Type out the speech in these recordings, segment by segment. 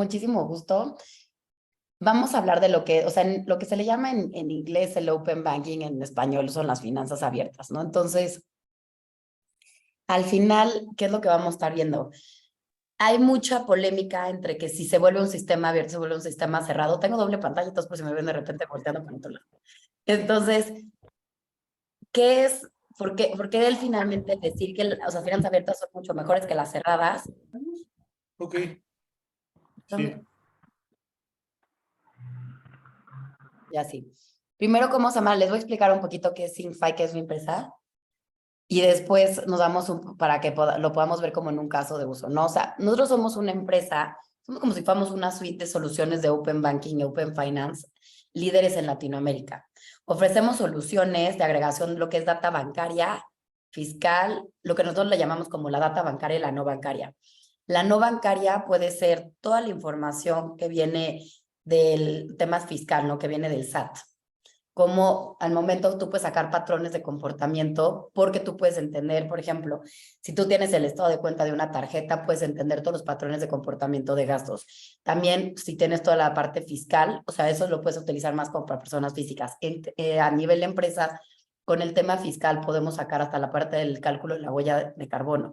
Muchísimo gusto. Vamos a hablar de lo que, o sea, lo que se le llama en inglés el open banking, en español son las finanzas abiertas, ¿no? Entonces, al final, ¿qué es lo que vamos a estar viendo? Hay mucha polémica entre que si se vuelve un sistema abierto, se vuelve un sistema cerrado. Tengo doble pantalla, entonces por si me ven de repente volteando para otro lado. Entonces, ¿qué es? ¿Por qué él finalmente decir que, o sea, finanzas abiertas son mucho mejores que las cerradas? Ok, Son, sí. ya sí. Primero, ¿cómo se llama? Les voy a explicar un poquito qué es SingFi, qué es mi empresa. Y después nos damos para que lo podamos ver como en un caso de uso, ¿no? O sea, nosotros somos una empresa, somos como si fuéramos una suite de soluciones de Open Banking y Open Finance, líderes en Latinoamérica. Ofrecemos soluciones de agregación, lo que es data bancaria, fiscal, lo que nosotros le llamamos como la data bancaria y la no bancaria. La no bancaria puede ser toda la información que viene del tema fiscal, ¿no? Que viene del SAT, como al momento tú puedes sacar patrones de comportamiento porque tú puedes entender, por ejemplo, si tú tienes el estado de cuenta de una tarjeta, puedes entender todos los patrones de comportamiento de gastos. También si tienes toda la parte fiscal, o sea, eso lo puedes utilizar más como para personas físicas. A nivel de empresas, con el tema fiscal podemos sacar hasta la parte del cálculo de la huella de carbono.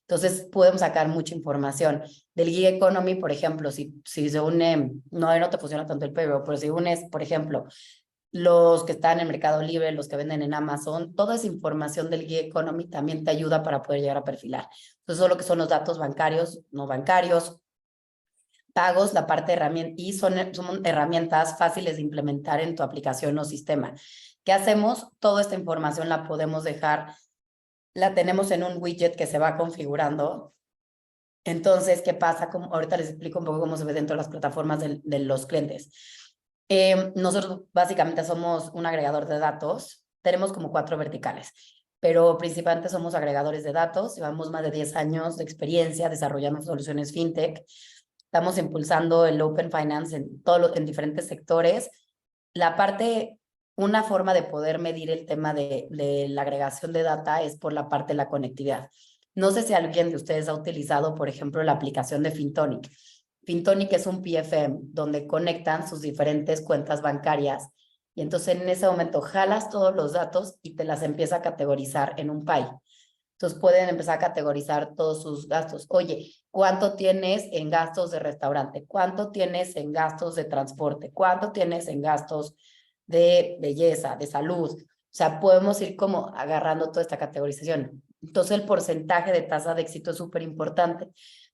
Entonces, podemos sacar mucha información. Del Gig Economy, por ejemplo, si se une, no te funciona tanto el payroll, pero si unes, por ejemplo, los que están en Mercado Libre, los que venden en Amazon, toda esa información del Gig Economy también te ayuda para poder llegar a perfilar. Entonces, solo que son los datos bancarios, no bancarios, pagos, la parte de herramientas, y son herramientas fáciles de implementar en tu aplicación o sistema. ¿Qué hacemos? Toda esta información la podemos dejar, la tenemos en un widget que se va configurando. Entonces, ¿qué pasa? Como, ahorita les explico un poco cómo se ve dentro de las plataformas de los clientes. Nosotros básicamente somos un agregador de datos. Tenemos como 4 verticales, pero principalmente somos agregadores de datos. Llevamos más de 10 años de experiencia desarrollando soluciones fintech. Estamos impulsando el Open Finance en diferentes sectores. La parte, una forma de poder medir el tema de la agregación de data es por la parte de la conectividad. No sé si alguien de ustedes ha utilizado, por ejemplo, la aplicación de Fintonic. Fintonic es un PFM donde conectan sus diferentes cuentas bancarias y entonces en ese momento jalas todos los datos y te las empieza a categorizar en un pie. Entonces pueden empezar a categorizar todos sus gastos. Oye, ¿cuánto tienes en gastos de restaurante? ¿Cuánto tienes en gastos de transporte? ¿Cuánto tienes en gastos de belleza, de salud? O sea, podemos ir como agarrando toda esta categorización. Entonces el porcentaje de tasa de éxito es súper importante,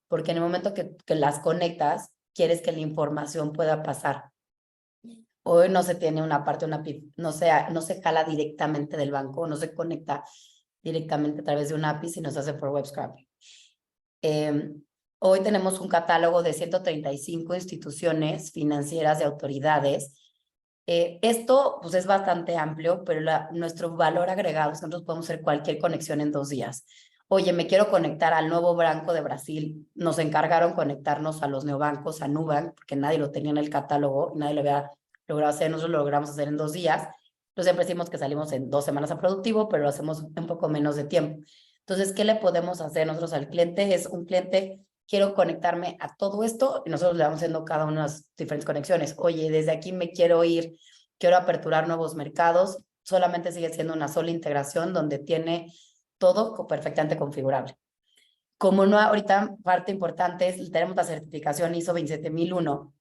porque en el momento que las conectas, quieres que la información pueda pasar. Hoy no se tiene una parte, una PIB, no se jala directamente del banco, no se conecta directamente a través de un API, sino se hace por web scraping. Hoy tenemos un catálogo de 135 instituciones financieras y autoridades. Esto pues es bastante amplio, pero nuestro valor agregado, nosotros podemos hacer cualquier conexión en 2 días. Oye, me quiero conectar al nuevo banco de Brasil. Nos encargaron conectarnos a los neobancos, a Nubank, porque nadie lo tenía en el catálogo, nadie lo había logrado hacer, nosotros lo logramos hacer en 2 días. Entonces siempre decimos que salimos en 2 semanas a productivo, pero lo hacemos un poco menos de tiempo. Entonces, ¿qué le podemos hacer nosotros al cliente? Es un cliente, quiero conectarme a todo esto y nosotros le vamos haciendo cada una de las diferentes conexiones. Oye, desde aquí me quiero ir, quiero aperturar nuevos mercados, solamente sigue siendo una sola integración donde tiene todo perfectamente configurable. Como no, ahorita parte importante es, tenemos la certificación ISO 27001.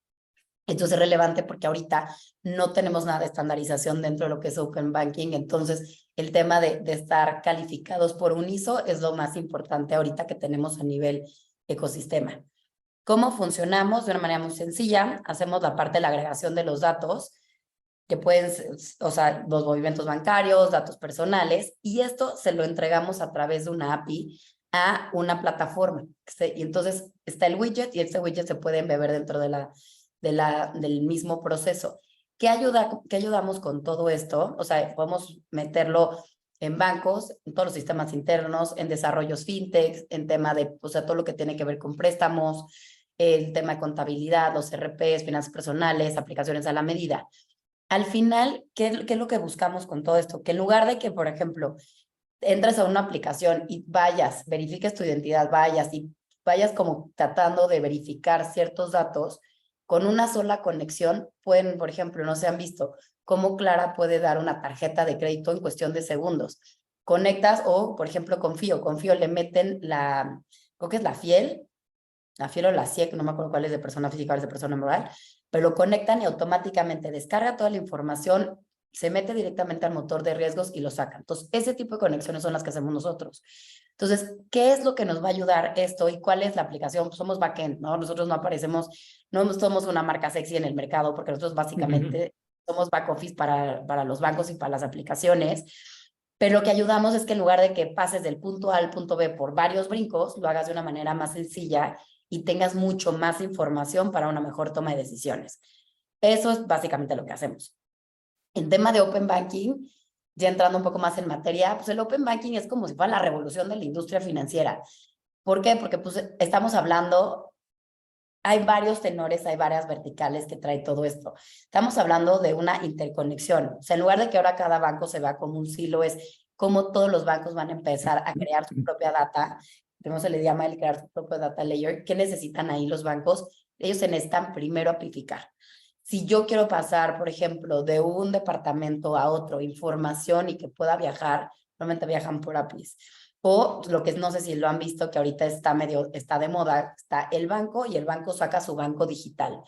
Entonces es relevante porque ahorita no tenemos nada de estandarización dentro de lo que es Open Banking. Entonces el tema de estar calificados por un ISO es lo más importante ahorita que tenemos a nivel ecosistema. ¿Cómo funcionamos? De una manera muy sencilla, hacemos la parte de la agregación de los datos, que pueden ser, o sea, los movimientos bancarios, datos personales, y esto se lo entregamos a través de una API a una plataforma. Y entonces está el widget y este widget se puede embeber dentro del mismo proceso. ¿Qué ayudamos con todo esto? O sea, podemos meterlo en bancos, en todos los sistemas internos, en desarrollos fintech, en tema de, o sea, todo lo que tiene que ver con préstamos, el tema de contabilidad, los RPs, finanzas personales, aplicaciones a la medida. Al final, ¿qué es lo que buscamos con todo esto? Que en lugar de que, por ejemplo, entres a una aplicación y vayas, verifiques tu identidad, vayas y vayas como tratando de verificar ciertos datos, con una sola conexión pueden, por ejemplo, no se han visto cómo Clara puede dar una tarjeta de crédito en cuestión de segundos. Conectas o, por ejemplo, Confío le meten creo que es la fiel o la CIEC, no me acuerdo cuál es de persona física o es de persona moral, pero lo conectan y automáticamente descarga toda la información, se mete directamente al motor de riesgos y lo sacan. Entonces, ese tipo de conexiones son las que hacemos nosotros. Entonces, ¿qué es lo que nos va a ayudar esto y cuál es la aplicación? Pues somos backend, ¿no? Nosotros no aparecemos, no somos una marca sexy en el mercado porque nosotros básicamente somos back office para los bancos y para las aplicaciones. Pero lo que ayudamos es que en lugar de que pases del punto A al punto B por varios brincos, lo hagas de una manera más sencilla y tengas mucho más información para una mejor toma de decisiones. Eso es básicamente lo que hacemos. En tema de Open Banking, ya entrando un poco más en materia, pues el Open Banking es como si fuera la revolución de la industria financiera. ¿Por qué? Porque pues estamos hablando, hay varios tenores, hay varias verticales que trae todo esto. Estamos hablando de una interconexión. O sea, en lugar de que ahora cada banco se vea como un silo, es como todos los bancos van a empezar a crear su propia data. Primero se le llama el crear su propio data layer. ¿Qué necesitan ahí los bancos? Ellos se necesitan primero amplificar. Si yo quiero pasar, por ejemplo, de un departamento a otro, información y que pueda viajar, normalmente viajan por APIs. O lo que no sé si lo han visto, que ahorita está de moda, está el banco y el banco saca su banco digital.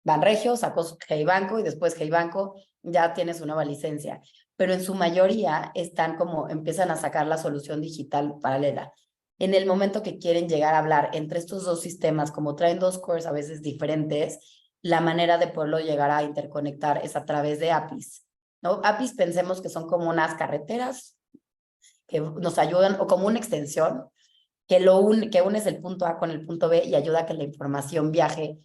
Banregio sacó su Hey Banco y después Hey Banco ya tiene su nueva licencia. Pero en su mayoría empiezan a sacar la solución digital paralela. En el momento que quieren llegar a hablar entre estos dos sistemas, como traen dos cores a veces diferentes, la manera de poderlo llegar a interconectar es a través de APIs, ¿no? APIs pensemos que son como unas carreteras que nos ayudan, o como una extensión, que unes el punto A con el punto B y ayuda a que la información viaje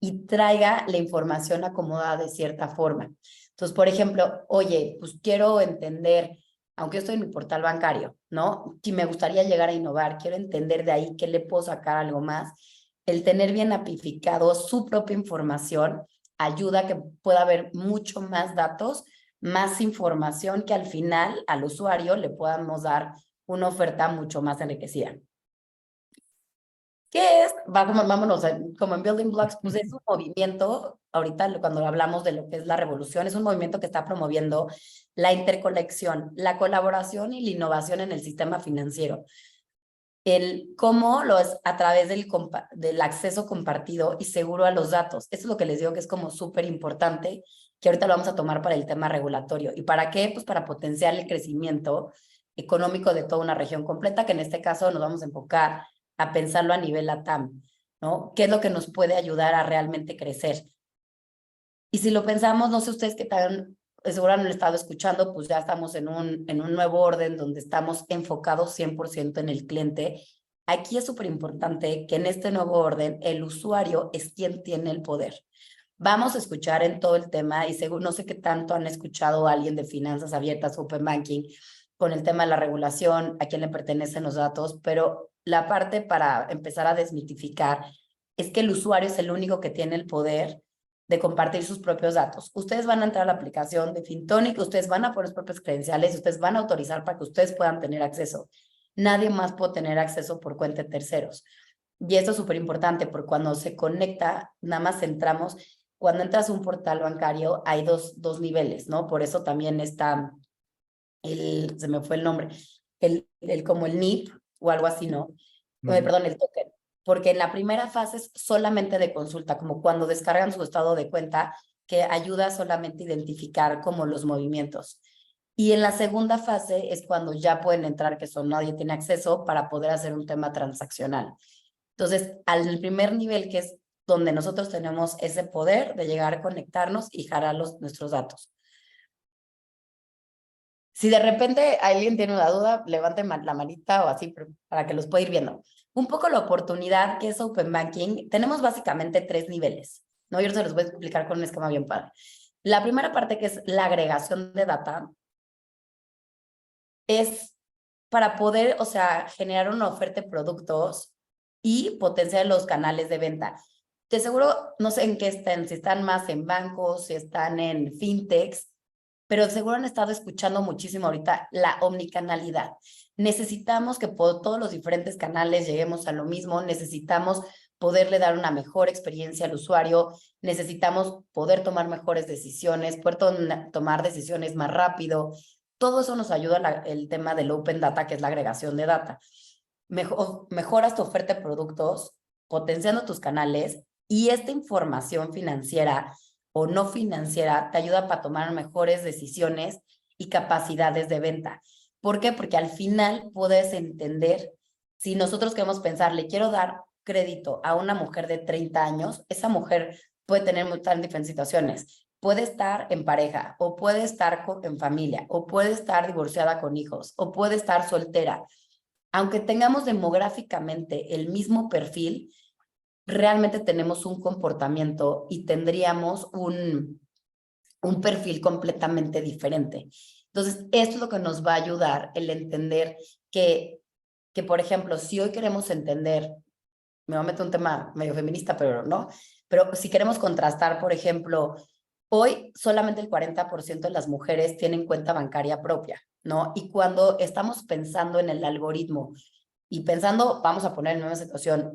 y traiga la información acomodada de cierta forma. Entonces, por ejemplo, oye, pues quiero entender, aunque yo estoy en mi portal bancario, ¿no? Si me gustaría llegar a innovar, quiero entender de ahí qué le puedo sacar algo más. El tener bien apificado su propia información ayuda a que pueda haber mucho más datos, más información que al final al usuario le podamos dar una oferta mucho más enriquecida. ¿Qué es? Vámonos, como en Building Blocks, pues es un movimiento, ahorita cuando hablamos de lo que es la revolución, es un movimiento que está promoviendo la interconexión, la colaboración y la innovación en el sistema financiero. Cómo lo es a través del acceso compartido y seguro a los datos. Eso es lo que les digo que es como súper importante, que ahorita lo vamos a tomar para el tema regulatorio. ¿Y para qué? Pues para potenciar el crecimiento económico de toda una región completa, que en este caso nos vamos a enfocar a pensarlo a nivel LATAM, ¿no? ¿Qué es lo que nos puede ayudar a realmente crecer? Y si lo pensamos, no sé ustedes qué tan, seguro han estado escuchando, pues ya estamos en un nuevo orden donde estamos enfocados 100% en el cliente. Aquí es súper importante que en este nuevo orden el usuario es quien tiene el poder. Vamos a escuchar en todo el tema y seguro, no sé qué tanto han escuchado a alguien de finanzas abiertas, Open Banking, con el tema de la regulación, a quién le pertenecen los datos, pero la parte para empezar a desmitificar es que el usuario es el único que tiene el poder de compartir sus propios datos. Ustedes van a entrar a la aplicación de FinTonic, ustedes van a poner sus propias credenciales, ustedes van a autorizar para que ustedes puedan tener acceso. Nadie más puede tener acceso por cuenta de terceros. Y esto es súper importante porque cuando se conecta, nada más entramos, cuando entras a un portal bancario hay dos niveles, ¿no? Por eso también está se me fue el nombre, como el NIP o algo así, ¿no? Perdón, el token. Porque en la primera fase es solamente de consulta, como cuando descargan su estado de cuenta, que ayuda solamente a identificar como los movimientos. Y en la segunda fase es cuando ya pueden entrar, que son nadie tiene acceso, para poder hacer un tema transaccional. Entonces, al primer nivel, que es donde nosotros tenemos ese poder de llegar a conectarnos y jalar nuestros datos. Si de repente alguien tiene una duda, levanten la manita o así para que los pueda ir viendo. Un poco la oportunidad que es Open Banking, tenemos básicamente 3 niveles, ¿no? Yo se los voy a explicar con un esquema bien padre. La primera parte, que es la agregación de data, es para poder, o sea, generar una oferta de productos y potenciar los canales de venta. De seguro, no sé en qué están, si están más en bancos, si están en fintechs, pero seguro han estado escuchando muchísimo ahorita la omnicanalidad. Necesitamos que por todos los diferentes canales lleguemos a lo mismo, necesitamos poderle dar una mejor experiencia al usuario, necesitamos poder tomar mejores decisiones, poder tomar decisiones más rápido. Todo eso nos ayuda el tema del Open Data, que es la agregación de data. Mejoras tu oferta de productos, potenciando tus canales, y esta información financiera o no financiera te ayuda para tomar mejores decisiones y capacidades de venta. ¿Por qué? Porque al final puedes entender, si nosotros queremos pensar, le quiero dar crédito a una mujer de 30 años, esa mujer puede tener muchas diferentes situaciones. Puede estar en pareja, o puede estar en familia, o puede estar divorciada con hijos, o puede estar soltera. Aunque tengamos demográficamente el mismo perfil, realmente tenemos un comportamiento y tendríamos un perfil completamente diferente. Entonces, esto es lo que nos va a ayudar, el entender que, por ejemplo, si hoy queremos entender, me voy a meter un tema medio feminista, pero no, pero si queremos contrastar, por ejemplo, hoy solamente el 40% de las mujeres tienen cuenta bancaria propia, ¿no? Y cuando estamos pensando en el algoritmo y pensando, vamos a poner en una situación,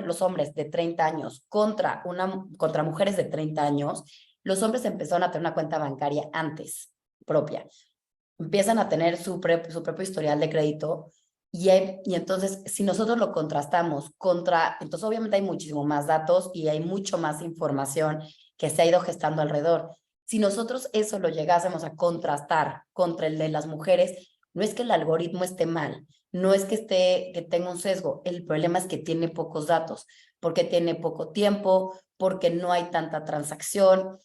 los hombres de 30 años contra mujeres de 30 años, los hombres empezaron a tener una cuenta bancaria antes propia. Empiezan a tener su propio historial de crédito y entonces, si nosotros lo contrastamos entonces obviamente hay muchísimo más datos y hay mucho más información que se ha ido gestando alrededor. Si nosotros eso lo llegásemos a contrastar contra el de las mujeres, no es que el algoritmo esté mal, no es que tenga un sesgo, el problema es que tiene pocos datos, porque tiene poco tiempo, porque no hay tanta transacción.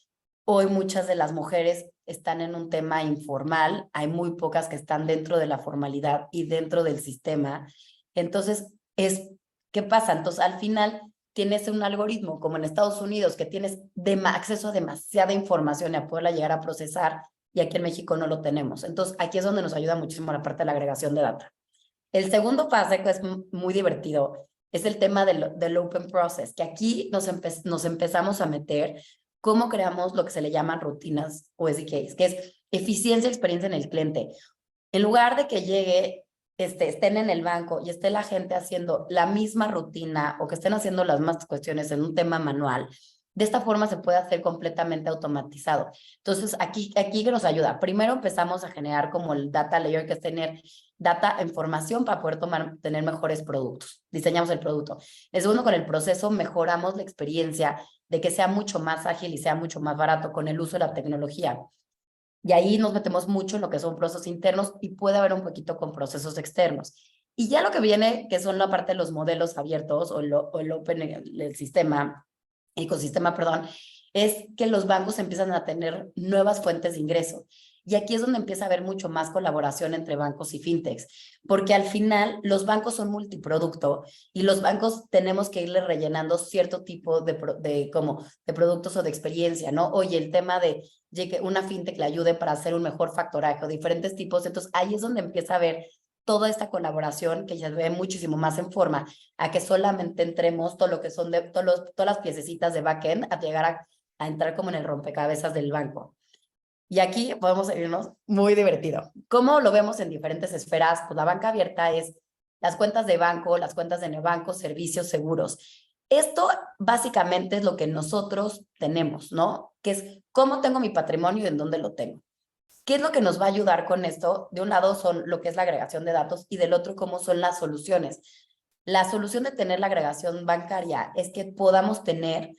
Hoy muchas de las mujeres están en un tema informal, hay muy pocas que están dentro de la formalidad y dentro del sistema. Entonces, ¿qué pasa? Entonces, al final, tienes un algoritmo como en Estados Unidos que tienes acceso a demasiada información y a poderla llegar a procesar, y aquí en México no lo tenemos. Entonces, aquí es donde nos ayuda muchísimo la parte de la agregación de data. El segundo paso, que es muy divertido, es el tema del Open Process, que aquí nos empezamos a meter cómo creamos lo que se le llaman rutinas o SDKs, que es eficiencia y experiencia en el cliente. En lugar de que estén en el banco y esté la gente haciendo la misma rutina o que estén haciendo las mismas cuestiones en un tema manual, de esta forma se puede hacer completamente automatizado. Entonces, aquí que nos ayuda. Primero empezamos a generar como el data layer, que es tener data, información para poder tener mejores productos. Diseñamos el producto. El segundo, con el proceso mejoramos la experiencia de que sea mucho más ágil y sea mucho más barato con el uso de la tecnología. Y ahí nos metemos mucho en lo que son procesos internos y puede haber un poquito con procesos externos. Y ya lo que viene, que son la parte de los modelos abiertos o el open, el ecosistema, perdón, es que los bancos empiezan a tener nuevas fuentes de ingreso. Y aquí es donde empieza a haber mucho más colaboración entre bancos y fintechs, porque al final los bancos son multiproducto y los bancos tenemos que irle rellenando cierto tipo de productos o de experiencia, ¿no? Oye, el tema de que una fintech le ayude para hacer un mejor factoraje o diferentes tipos. Entonces, ahí es donde empieza a haber toda esta colaboración que ya se ve muchísimo más en forma a que solamente entremos todo lo que son todas las piececitas de backend a llegar a entrar como en el rompecabezas del banco. Y aquí podemos irnos muy divertido. ¿Cómo lo vemos en diferentes esferas? Pues la banca abierta es las cuentas de banco, las cuentas de neobanco, servicios, seguros. Esto básicamente es lo que nosotros tenemos, ¿no? Que es cómo tengo mi patrimonio y en dónde lo tengo. ¿Qué es lo que nos va a ayudar con esto? De un lado son lo que es la agregación de datos y del otro cómo son las soluciones. La solución de tener la agregación bancaria es que podamos tener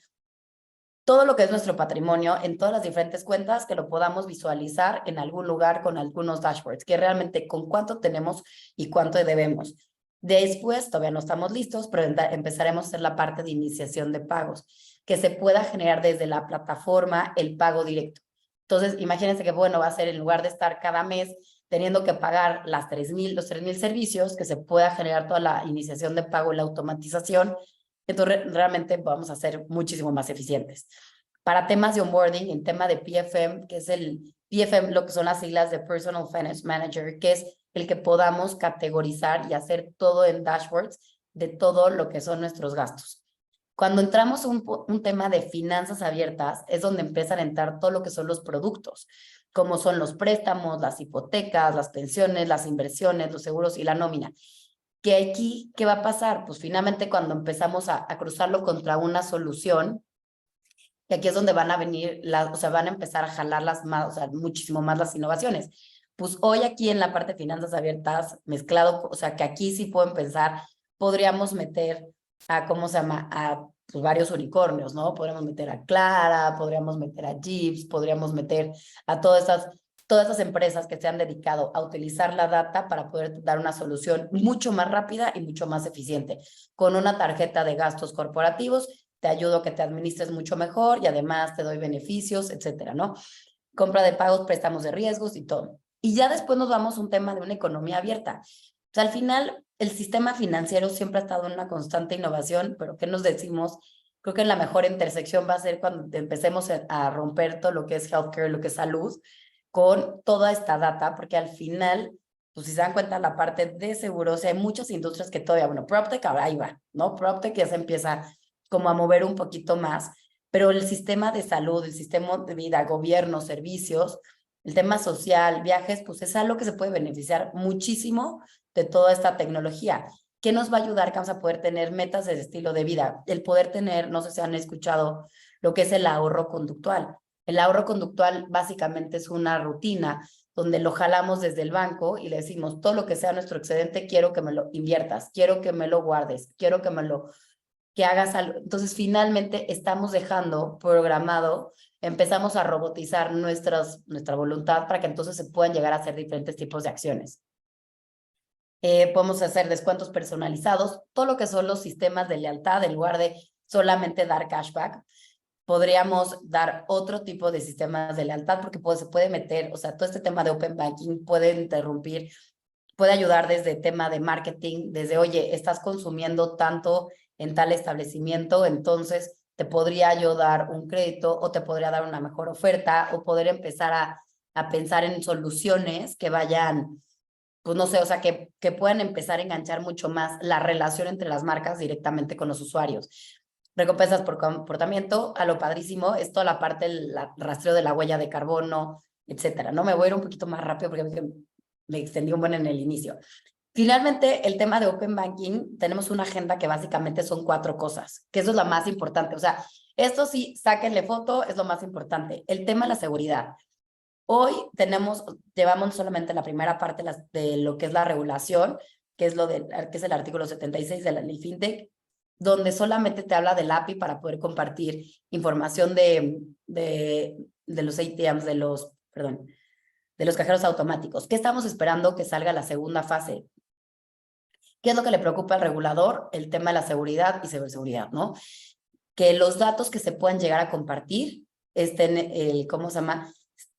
todo lo que es nuestro patrimonio en todas las diferentes cuentas, que lo podamos visualizar en algún lugar con algunos dashboards, que realmente con cuánto tenemos y cuánto debemos. Después, todavía no estamos listos, pero empezaremos a hacer la parte de iniciación de pagos, que se pueda generar desde la plataforma el pago directo. Entonces, imagínense que, bueno, va a ser en lugar de estar cada mes teniendo que pagar los 3,000 servicios, que se pueda generar toda la iniciación de pago y la automatización. Entonces, realmente vamos a ser muchísimo más eficientes. Para temas de onboarding, en tema de PFM, que es el PFM, lo que son las siglas de Personal Finance Manager, que es el que podamos categorizar y hacer todo en dashboards de todo lo que son nuestros gastos. Cuando entramos a un tema de finanzas abiertas, es donde empiezan a entrar todo lo que son los productos, como son los préstamos, las hipotecas, las pensiones, las inversiones, los seguros y la nómina. Que aquí, ¿qué va a pasar? Pues finalmente cuando empezamos a cruzarlo contra una solución, y aquí es donde van a venir, o sea, van a empezar a jalar las más, o sea, muchísimo más las innovaciones. Pues hoy aquí en la parte de finanzas abiertas, mezclado, o sea, que aquí sí pueden pensar, podríamos meter a, ¿cómo se llama? A pues, varios unicornios, ¿no? Podríamos meter a Clara, podríamos meter a Jeeves, podríamos meter a todas esas empresas que se han dedicado a utilizar la data para poder dar una solución mucho más rápida y mucho más eficiente, con una tarjeta de gastos corporativos te ayudo a que te administres mucho mejor y además te doy beneficios, etcétera, ¿no? Compra de pagos, préstamos de riesgos y todo. Y ya después nos vamos a un tema de una economía abierta. O sea, al final, el sistema financiero siempre ha estado en una constante innovación, pero ¿qué nos decimos? Creo que la mejor intersección va a ser cuando empecemos a romper todo lo que es healthcare, lo que es salud, con toda esta data, porque al final, pues si se dan cuenta, la parte de seguros, o sea, hay muchas industrias que todavía, bueno, PropTech ahí va, ¿no? PropTech ya se empieza como a mover un poquito más, pero el sistema de salud, el sistema de vida, gobierno, servicios, el tema social, viajes, pues es algo que se puede beneficiar muchísimo de toda esta tecnología. ¿Qué nos va a ayudar? Que vamos a poder tener metas de estilo de vida, el poder tener, no sé si han escuchado lo que es el ahorro conductual. El ahorro conductual básicamente es una rutina donde lo jalamos desde el banco y le decimos, todo lo que sea nuestro excedente, quiero que me lo inviertas, quiero que me lo guardes, quiero que hagas algo. Entonces, finalmente estamos dejando programado, empezamos a robotizar nuestra voluntad para que entonces se puedan llegar a hacer diferentes tipos de acciones. Podemos hacer descuentos personalizados, todo lo que son los sistemas de lealtad, en lugar de solamente dar cashback, podríamos dar otro tipo de sistemas de lealtad porque se puede meter, o sea, todo este tema de open banking puede interrumpir, puede ayudar desde tema de marketing, desde, oye, estás consumiendo tanto en tal establecimiento, entonces te podría yo dar un crédito o te podría dar una mejor oferta o poder empezar a pensar en soluciones que vayan, pues no sé, o sea, que puedan empezar a enganchar mucho más la relación entre las marcas directamente con los usuarios. Recompensas por comportamiento, a lo padrísimo, es toda la parte del rastreo de la huella de carbono, etcétera. No me voy a ir un poquito más rápido porque me extendí un buen en el inicio. Finalmente, el tema de Open Banking, tenemos una agenda que básicamente son 4 cosas, que eso es lo más importante. O sea, esto sí, sáquenle foto, es lo más importante. El tema de la seguridad. Hoy llevamos solamente la primera parte de lo que es la regulación, que es el artículo 76 de la ley FinTech, donde solamente te habla del API para poder compartir información de los ATMs, perdón, de los cajeros automáticos. ¿Qué estamos esperando que salga la segunda fase? ¿Qué es lo que le preocupa al regulador? El tema de la seguridad y ciberseguridad, ¿no? Que los datos que se puedan llegar a compartir estén, ¿cómo se llama?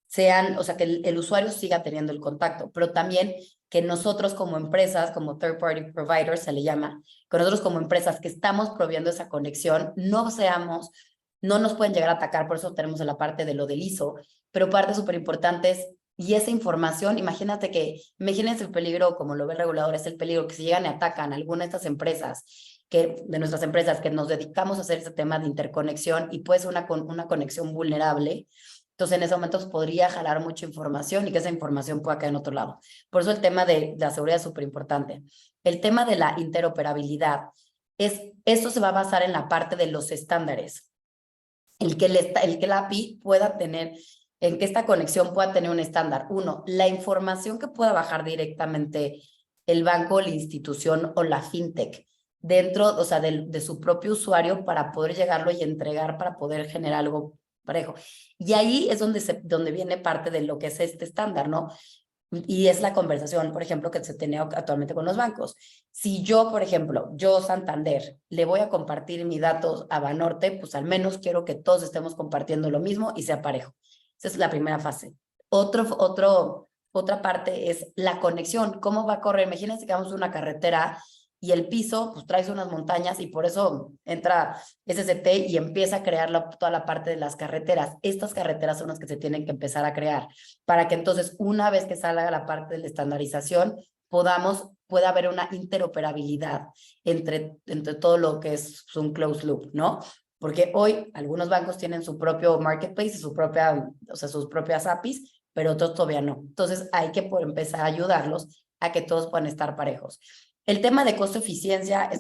Sean, o sea, que el usuario siga teniendo el contacto, pero también que nosotros como empresas, como third party providers se le llama, que nosotros como empresas que estamos proviendo esa conexión, no nos pueden llegar a atacar, por eso tenemos en la parte de lo del ISO, pero parte súper importante es, y esa información, imagínense el peligro, como lo ve el regulador, es el peligro que si llegan y atacan a alguna de estas empresas, de nuestras empresas que nos dedicamos a hacer este tema de interconexión y puede ser una conexión vulnerable, entonces, en ese momento podría jalar mucha información y que esa información pueda caer en otro lado. Por eso el tema de la seguridad es súper importante. El tema de la interoperabilidad, esto se va a basar en la parte de los estándares. El que la API pueda tener, en que esta conexión pueda tener un estándar. Uno, la información que pueda bajar directamente el banco, la institución o la fintech dentro, o sea, de su propio usuario para poder llegarlo y entregar para poder generar algo parejo. Y ahí es donde viene parte de lo que es este estándar, ¿no? Y es la conversación, por ejemplo, que se tiene actualmente con los bancos. Si yo, por ejemplo, yo Santander, le voy a compartir mis datos a Banorte, pues al menos quiero que todos estemos compartiendo lo mismo y sea parejo. Esa es la primera fase. Otra parte es la conexión. ¿Cómo va a correr? Imagínense que vamos a una carretera y el piso, pues traes unas montañas y por eso entra SCT y empieza a crear toda la parte de las carreteras. Estas carreteras son las que se tienen que empezar a crear para que entonces una vez que salga la parte de la estandarización pueda haber una interoperabilidad entre todo lo que es un closed loop, ¿no? Porque hoy algunos bancos tienen su propio marketplace y o sea, sus propias APIs, pero otros todavía no. Entonces hay que empezar a ayudarlos a que todos puedan estar parejos. El tema de costo-eficiencia,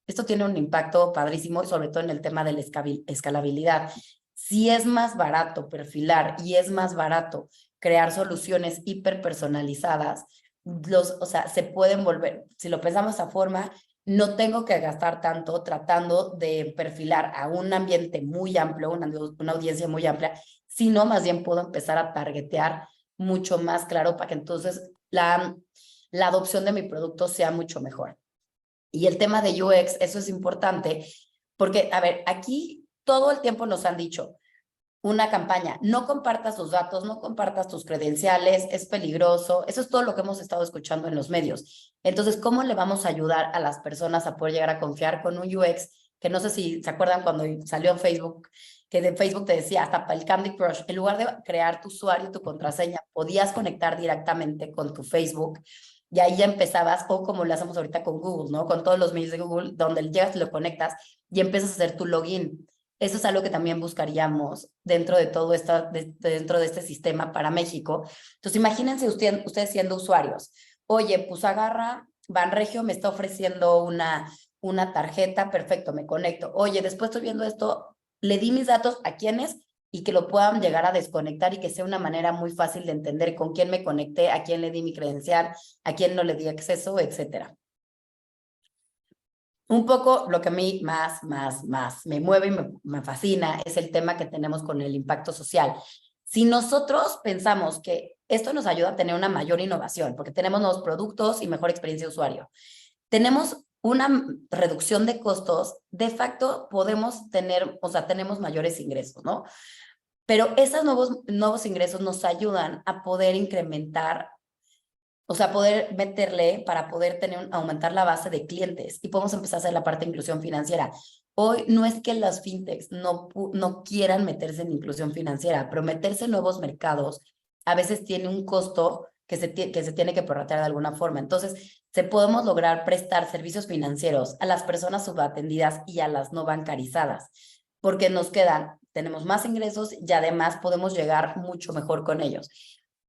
esto tiene un impacto padrísimo, sobre todo en el tema de la escalabilidad. Si es más barato perfilar y es más barato crear soluciones hiperpersonalizadas, o sea, se pueden volver, si lo pensamos de esa forma, no tengo que gastar tanto tratando de perfilar a un ambiente muy amplio, una audiencia muy amplia, sino más bien puedo empezar a targetear mucho más claro para que entonces la adopción de mi producto sea mucho mejor. Y el tema de UX, eso es importante, porque, a ver, aquí todo el tiempo nos han dicho, una campaña, no compartas tus datos, no compartas tus credenciales, es peligroso. Eso es todo lo que hemos estado escuchando en los medios. Entonces, ¿cómo le vamos a ayudar a las personas a poder llegar a confiar con un UX? Que no sé si se acuerdan cuando salió en Facebook, que de Facebook te decía, hasta para el Candy Crush, en lugar de crear tu usuario y tu contraseña, podías conectar directamente con tu Facebook y ahí ya empezabas, o como lo hacemos ahorita con Google, ¿no? Con todos los mails de Google, donde llegas y lo conectas y empiezas a hacer tu login. Eso es algo que también buscaríamos dentro de todo dentro de este sistema para México. Entonces, imagínense ustedes siendo usuarios. Oye, pues agarra, Banregio me está ofreciendo una tarjeta, perfecto, me conecto. Oye, después estoy viendo esto, le di mis datos a quienes y que lo puedan llegar a desconectar y que sea una manera muy fácil de entender con quién me conecté, a quién le di mi credencial, a quién no le di acceso, etcétera. Un poco lo que a mí más me mueve y me fascina es el tema que tenemos con el impacto social. Si nosotros pensamos que esto nos ayuda a tener una mayor innovación, porque tenemos nuevos productos y mejor experiencia de usuario, tenemos una reducción de costos, de facto podemos tener, o sea, tenemos mayores ingresos, ¿no? Pero esos nuevos ingresos nos ayudan a poder incrementar, o sea, poder meterle para poder aumentar la base de clientes y podemos empezar a hacer la parte de inclusión financiera. Hoy no es que las fintechs no quieran meterse en inclusión financiera, pero meterse en nuevos mercados a veces tiene un costo que se tiene que prorratear de alguna forma. Entonces, se podemos lograr prestar servicios financieros a las personas subatendidas y a las no bancarizadas, porque tenemos más ingresos y además podemos llegar mucho mejor con ellos.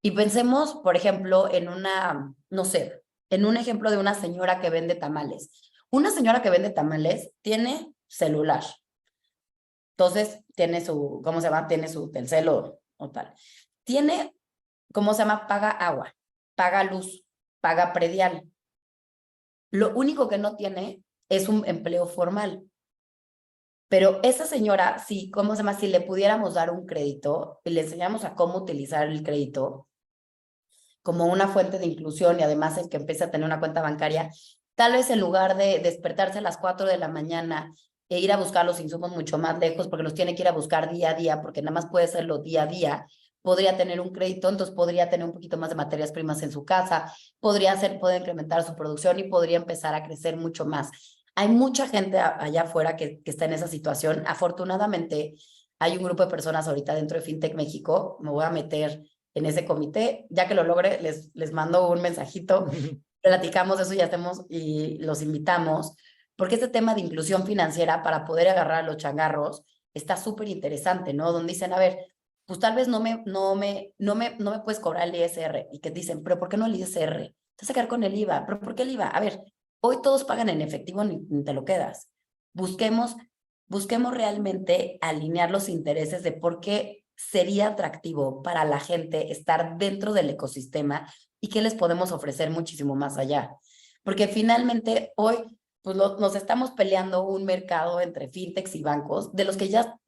Y pensemos, por ejemplo, no sé, en un ejemplo de una señora que vende tamales. Una señora que vende tamales tiene celular. Entonces, tiene ¿cómo se llama? Tiene su Telcel o tal. Tiene, ¿cómo se llama? Paga agua, paga luz, paga predial. Lo único que no tiene es un empleo formal. Pero esa señora, sí, ¿cómo se llama? Si le pudiéramos dar un crédito y le enseñamos a cómo utilizar el crédito, como una fuente de inclusión y además el que empiece a tener una cuenta bancaria, tal vez en lugar de despertarse a las 4 de la mañana e ir a buscar los insumos mucho más lejos porque los tiene que ir a buscar día a día, porque nada más puede hacerlo día a día, podría tener un crédito, entonces podría tener un poquito más de materias primas en su casa, puede incrementar su producción y podría empezar a crecer mucho más. Hay mucha gente allá afuera que está en esa situación. Afortunadamente, hay un grupo de personas ahorita dentro de FinTech México, me voy a meter en ese comité. Ya que lo logre, les mando un mensajito, platicamos de eso y los invitamos, porque este tema de inclusión financiera para poder agarrar a los changarros está súper interesante, ¿no? Donde dicen, a ver, pues tal vez no me puedes cobrar el ISR. Y que dicen, pero ¿por qué no el ISR? Te vas a quedar con el IVA. ¿Pero por qué el IVA? A ver, hoy todos pagan en efectivo, ni te lo quedas. Busquemos realmente alinear los intereses de por qué sería atractivo para la gente estar dentro del ecosistema y qué les podemos ofrecer muchísimo más allá. Porque finalmente hoy pues nos estamos peleando un mercado entre fintechs y bancos de los que ya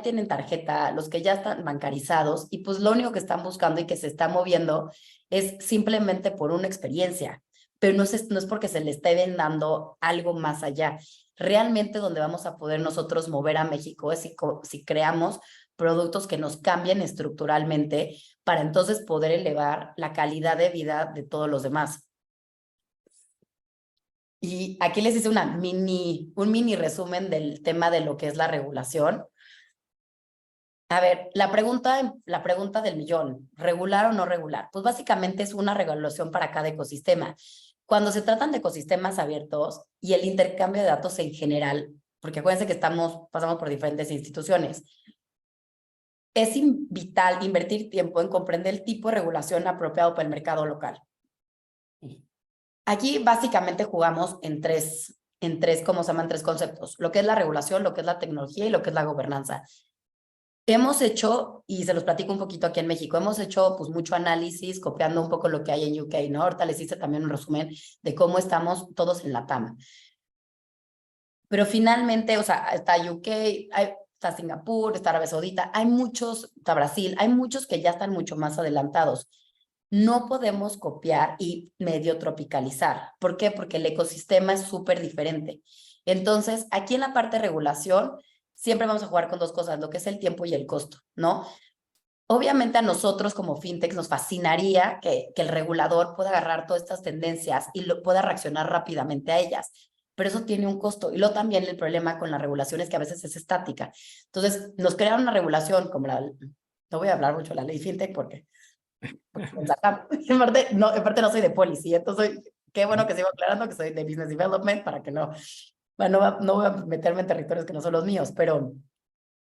tienen tarjeta, los que ya están bancarizados y pues lo único que están buscando y que se está moviendo es simplemente por una experiencia, pero no es porque se le esté dando algo más allá. Realmente donde vamos a poder nosotros mover a México es si creamos productos que nos cambien estructuralmente para entonces poder elevar la calidad de vida de todos los demás. Y aquí les hice un mini resumen del tema de lo que es la regulación. A ver, la pregunta del millón, ¿regular o no regular? Pues básicamente es una regulación para cada ecosistema. Cuando se tratan de ecosistemas abiertos y el intercambio de datos en general, porque acuérdense que pasamos por diferentes instituciones, es vital invertir tiempo en comprender el tipo de regulación apropiado para el mercado local. Aquí básicamente jugamos ¿cómo se llaman? Tres conceptos, lo que es la regulación, lo que es la tecnología y lo que es la gobernanza. Hemos hecho, y se los platico un poquito aquí en México, hemos hecho pues mucho análisis, copiando un poco lo que hay en UK, ¿no? Ahorita les hice también un resumen de cómo estamos todos en la TAM. Pero finalmente, o sea, está UK, está Singapur, está Arabia Saudita, hay muchos, está Brasil, hay muchos que ya están mucho más adelantados. No podemos copiar y medio tropicalizar. ¿Por qué? Porque el ecosistema es súper diferente. Entonces, aquí en la parte de regulación, siempre vamos a jugar con dos cosas, lo que es el tiempo y el costo, ¿no? Obviamente a nosotros como fintech nos fascinaría que el regulador pueda agarrar todas estas tendencias y pueda reaccionar rápidamente a ellas, pero eso tiene un costo. Y luego también el problema con la regulación es que a veces es estática. Entonces, nos crearon una regulación como no voy a hablar mucho de la ley fintech porque en parte no soy de policy, entonces qué bueno que sigo aclarando que soy de business development para que bueno, no voy a meterme en territorios que no son los míos, pero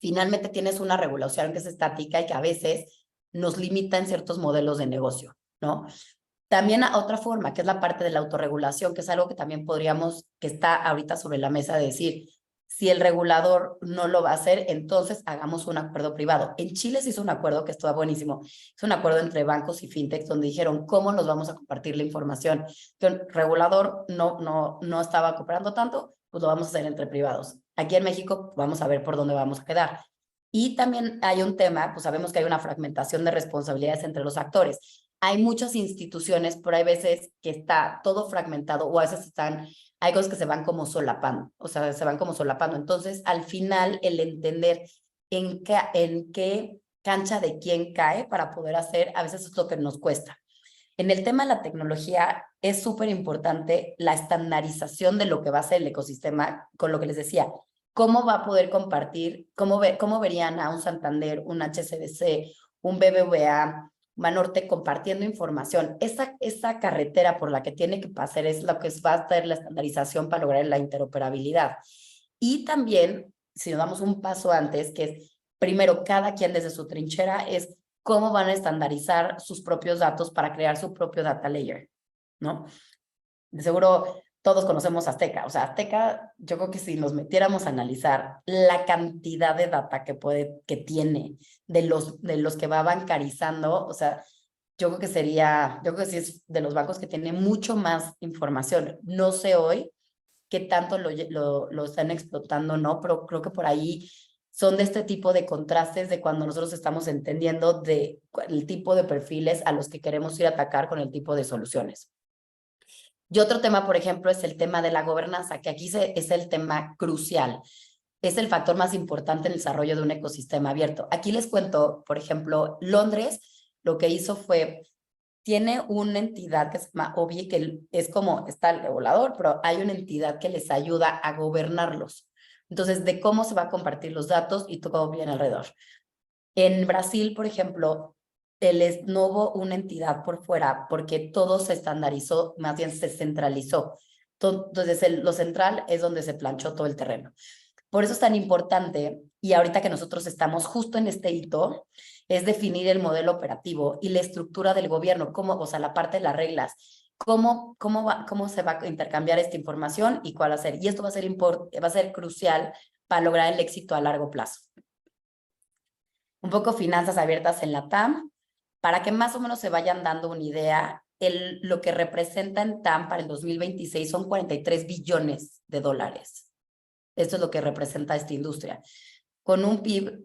finalmente tienes una regulación que es estática y que a veces nos limita en ciertos modelos de negocio, ¿no? También a otra forma, que es la parte de la autorregulación, que es algo que también que está ahorita sobre la mesa de decir, si el regulador no lo va a hacer, entonces hagamos un acuerdo privado. En Chile se hizo un acuerdo que estuvo buenísimo. Es un acuerdo entre bancos y fintechs donde dijeron cómo nos vamos a compartir la información. Que el regulador no estaba cooperando tanto, pues lo vamos a hacer entre privados. Aquí en México vamos a ver por dónde vamos a quedar. Y también hay un tema, pues sabemos que hay una fragmentación de responsabilidades entre los actores. Hay muchas instituciones, pero hay veces que está todo fragmentado o a veces hay cosas que se van como solapando, o sea, se van como solapando. Entonces, al final, el entender en qué cancha de quién cae para poder hacer, a veces es lo que nos cuesta. En el tema de la tecnología, es súper importante la estandarización de lo que va a ser el ecosistema, con lo que les decía. ¿Cómo va a poder compartir? ¿Cómo verían a un Santander, un HSBC, un BBVA, Banorte compartiendo información? Esa carretera por la que tiene que pasar es lo que va a ser la estandarización para lograr la interoperabilidad. Y también, si nos damos un paso antes, que es primero cada quien desde su trinchera, es cómo van a estandarizar sus propios datos para crear su propio data layer, ¿no? De seguro todos conocemos Azteca. O sea, Azteca, yo creo que si nos metiéramos a analizar la cantidad de data que tiene de los que va bancarizando, o sea, yo creo que sí es de los bancos que tiene mucho más información. No sé hoy qué tanto lo están explotando, ¿no? Pero creo que por ahí son de este tipo de contrastes de cuando nosotros estamos entendiendo el tipo de perfiles a los que queremos ir a atacar con el tipo de soluciones. Y otro tema, por ejemplo, es el tema de la gobernanza, que aquí es el tema crucial. Es el factor más importante en el desarrollo de un ecosistema abierto. Aquí les cuento, por ejemplo, Londres lo que hizo tiene una entidad que se llama OBI, que es como está el regulador, pero hay una entidad que les ayuda a gobernarlos. Entonces, de cómo se va a compartir los datos y todo bien alrededor. En Brasil, por ejemplo, no hubo una entidad por fuera porque todo se estandarizó, más bien se centralizó. Entonces, lo central es donde se planchó todo el terreno. Por eso es tan importante, y ahorita que nosotros estamos justo en este hito, es definir el modelo operativo y la estructura del gobierno, o sea, la parte de las reglas, cómo se va a intercambiar esta información y cuál va a ser. Y esto va a ser crucial para lograr el éxito a largo plazo. Un poco finanzas abiertas en la TAM, para que más o menos se vayan dando una idea, lo que representa en TAM para el 2026 son 43 billones de dólares. Esto es lo que representa esta industria. Con un PIB,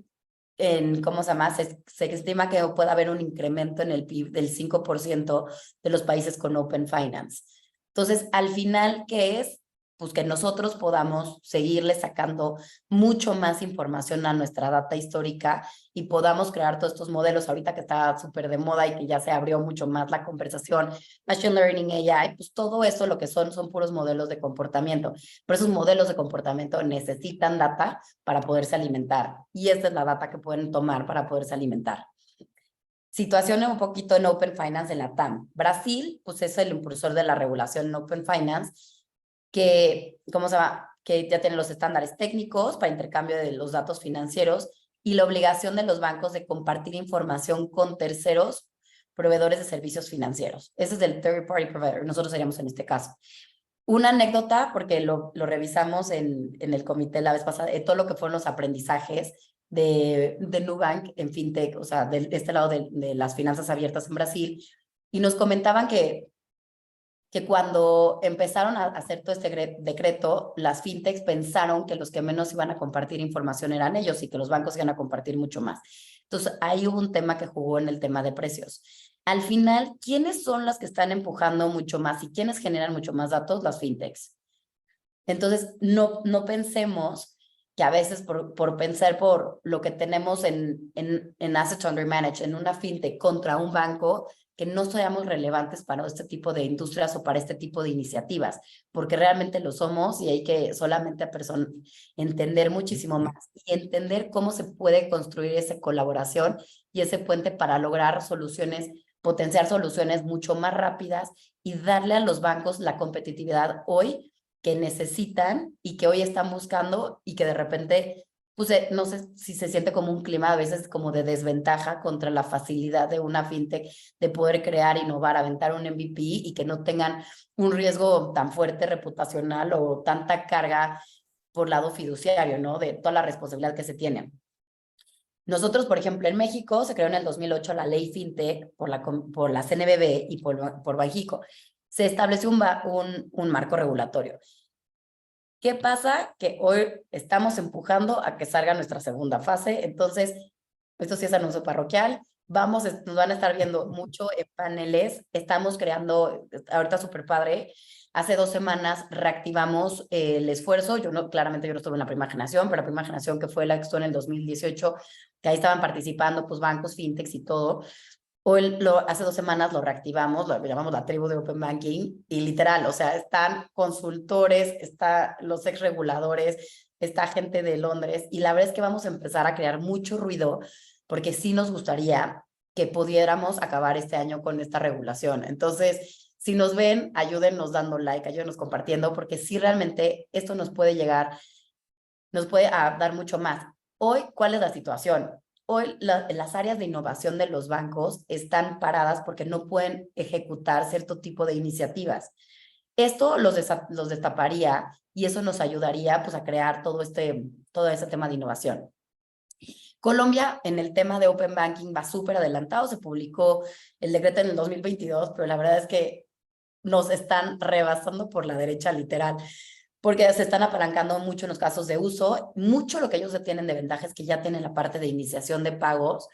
¿cómo se llama? Se estima que puede haber un incremento en el PIB del 5% de los países con Open Finance. Entonces, al final, ¿qué es? pues que nosotros podamos seguirle sacando mucho más información a nuestra data histórica y podamos crear todos estos modelos ahorita que está súper de moda y que ya se abrió mucho más la conversación, Machine Learning, AI, pues todo eso lo que son puros modelos de comportamiento. Pero esos modelos de comportamiento necesitan data para poderse alimentar y esta es la data que pueden tomar para poderse alimentar. Situación un poquito en Open Finance en la TAM. Brasil, pues es el impulsor de la regulación en Open Finance, que, ¿cómo se llama? Que ya tiene los estándares técnicos para intercambio de los datos financieros y la obligación de los bancos de compartir información con terceros proveedores de servicios financieros. Ese es el third party provider, nosotros seríamos en este caso. Una anécdota, porque lo revisamos en el comité la vez pasada, de todo lo que fueron los aprendizajes de Nubank en FinTech, o sea, de este lado de las finanzas abiertas en Brasil, y nos comentaban que cuando empezaron a hacer todo este decreto, las fintechs pensaron que los que menos iban a compartir información eran ellos y que los bancos iban a compartir mucho más. Entonces, ahí hubo un tema que jugó en el tema de precios. Al final, ¿quiénes son las que están empujando mucho más y quiénes generan mucho más datos? Las fintechs. Entonces, no pensemos que a veces por pensar por lo que tenemos en Assets Under Management, en una fintech contra un banco, que no seamos relevantes para este tipo de industrias o para este tipo de iniciativas, porque realmente lo somos y hay que solamente entender muchísimo más y entender cómo se puede construir esa colaboración y ese puente para lograr soluciones, potenciar soluciones mucho más rápidas y darle a los bancos la competitividad hoy que necesitan y que hoy están buscando y que de repente, pues no sé si se siente como un clima a veces como de desventaja contra la facilidad de una fintech de poder crear, innovar, aventar un MVP y que no tengan un riesgo tan fuerte reputacional o tanta carga por lado fiduciario, ¿no? De toda la responsabilidad que se tiene. Nosotros, por ejemplo, en México se creó en el 2008 la ley FinTech por la CNBV y por Banxico. Se estableció un marco regulatorio. ¿Qué pasa? Que hoy estamos empujando a que salga nuestra segunda fase. Entonces, esto sí es anuncio parroquial. Nos van a estar viendo mucho en paneles. Estamos creando, ahorita súper padre. Hace 2 semanas reactivamos el esfuerzo. Claramente yo no estuve en la primera generación, pero la primera generación que fue la que estuvo en el 2018, que ahí estaban participando pues bancos, fintechs y todo. Hoy, hace 2 semanas lo reactivamos, lo llamamos la tribu de Open Banking, y literal, o sea, están consultores, están los ex reguladores, está gente de Londres, y la verdad es que vamos a empezar a crear mucho ruido, porque sí nos gustaría que pudiéramos acabar este año con esta regulación. Entonces, si nos ven, ayúdennos dando like, ayúdennos compartiendo, porque sí realmente esto nos puede llegar, nos puede dar mucho más. Hoy, ¿cuál es la situación? Hoy las áreas de innovación de los bancos están paradas porque no pueden ejecutar cierto tipo de iniciativas. Esto los destaparía y eso nos ayudaría pues, a crear todo ese tema de innovación. Colombia en el tema de Open Banking va súper adelantado, se publicó el decreto en el 2022, pero la verdad es que nos están rebasando por la derecha literal, porque se están apalancando mucho en los casos de uso. Mucho lo que ellos tienen de ventaja es que ya tienen la parte de iniciación de pagos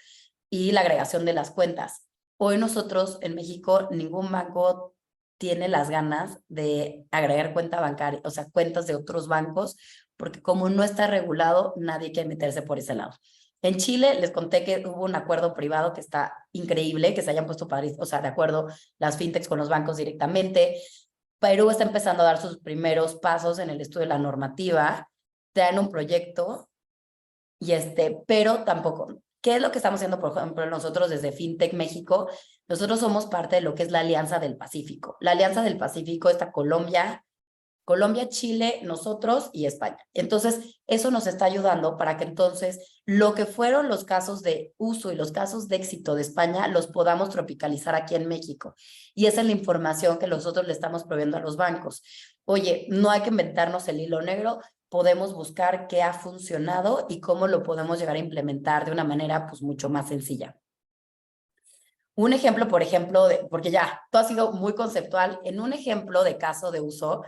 y la agregación de las cuentas. Hoy nosotros en México, ningún banco tiene las ganas de agregar cuenta bancaria, o sea, cuentas de otros bancos, porque como no está regulado, nadie quiere meterse por ese lado. En Chile les conté que hubo un acuerdo privado que está increíble, que se hayan puesto o sea, de acuerdo las fintechs con los bancos directamente. Perú está empezando a dar sus primeros pasos en el estudio de la normativa, traen un proyecto, pero tampoco. ¿Qué es lo que estamos haciendo, por ejemplo, nosotros desde FinTech México? Nosotros somos parte de lo que es la Alianza del Pacífico. La Alianza del Pacífico está Colombia, Chile, nosotros y España. Entonces, eso nos está ayudando para que entonces lo que fueron los casos de uso y los casos de éxito de España los podamos tropicalizar aquí en México. Y esa es la información que nosotros le estamos proveyendo a los bancos. Oye, no hay que inventarnos el hilo negro, podemos buscar qué ha funcionado y cómo lo podemos llegar a implementar de una manera pues mucho más sencilla. Un ejemplo, por ejemplo, porque ya, todo ha sido muy conceptual, en un ejemplo de caso de uso,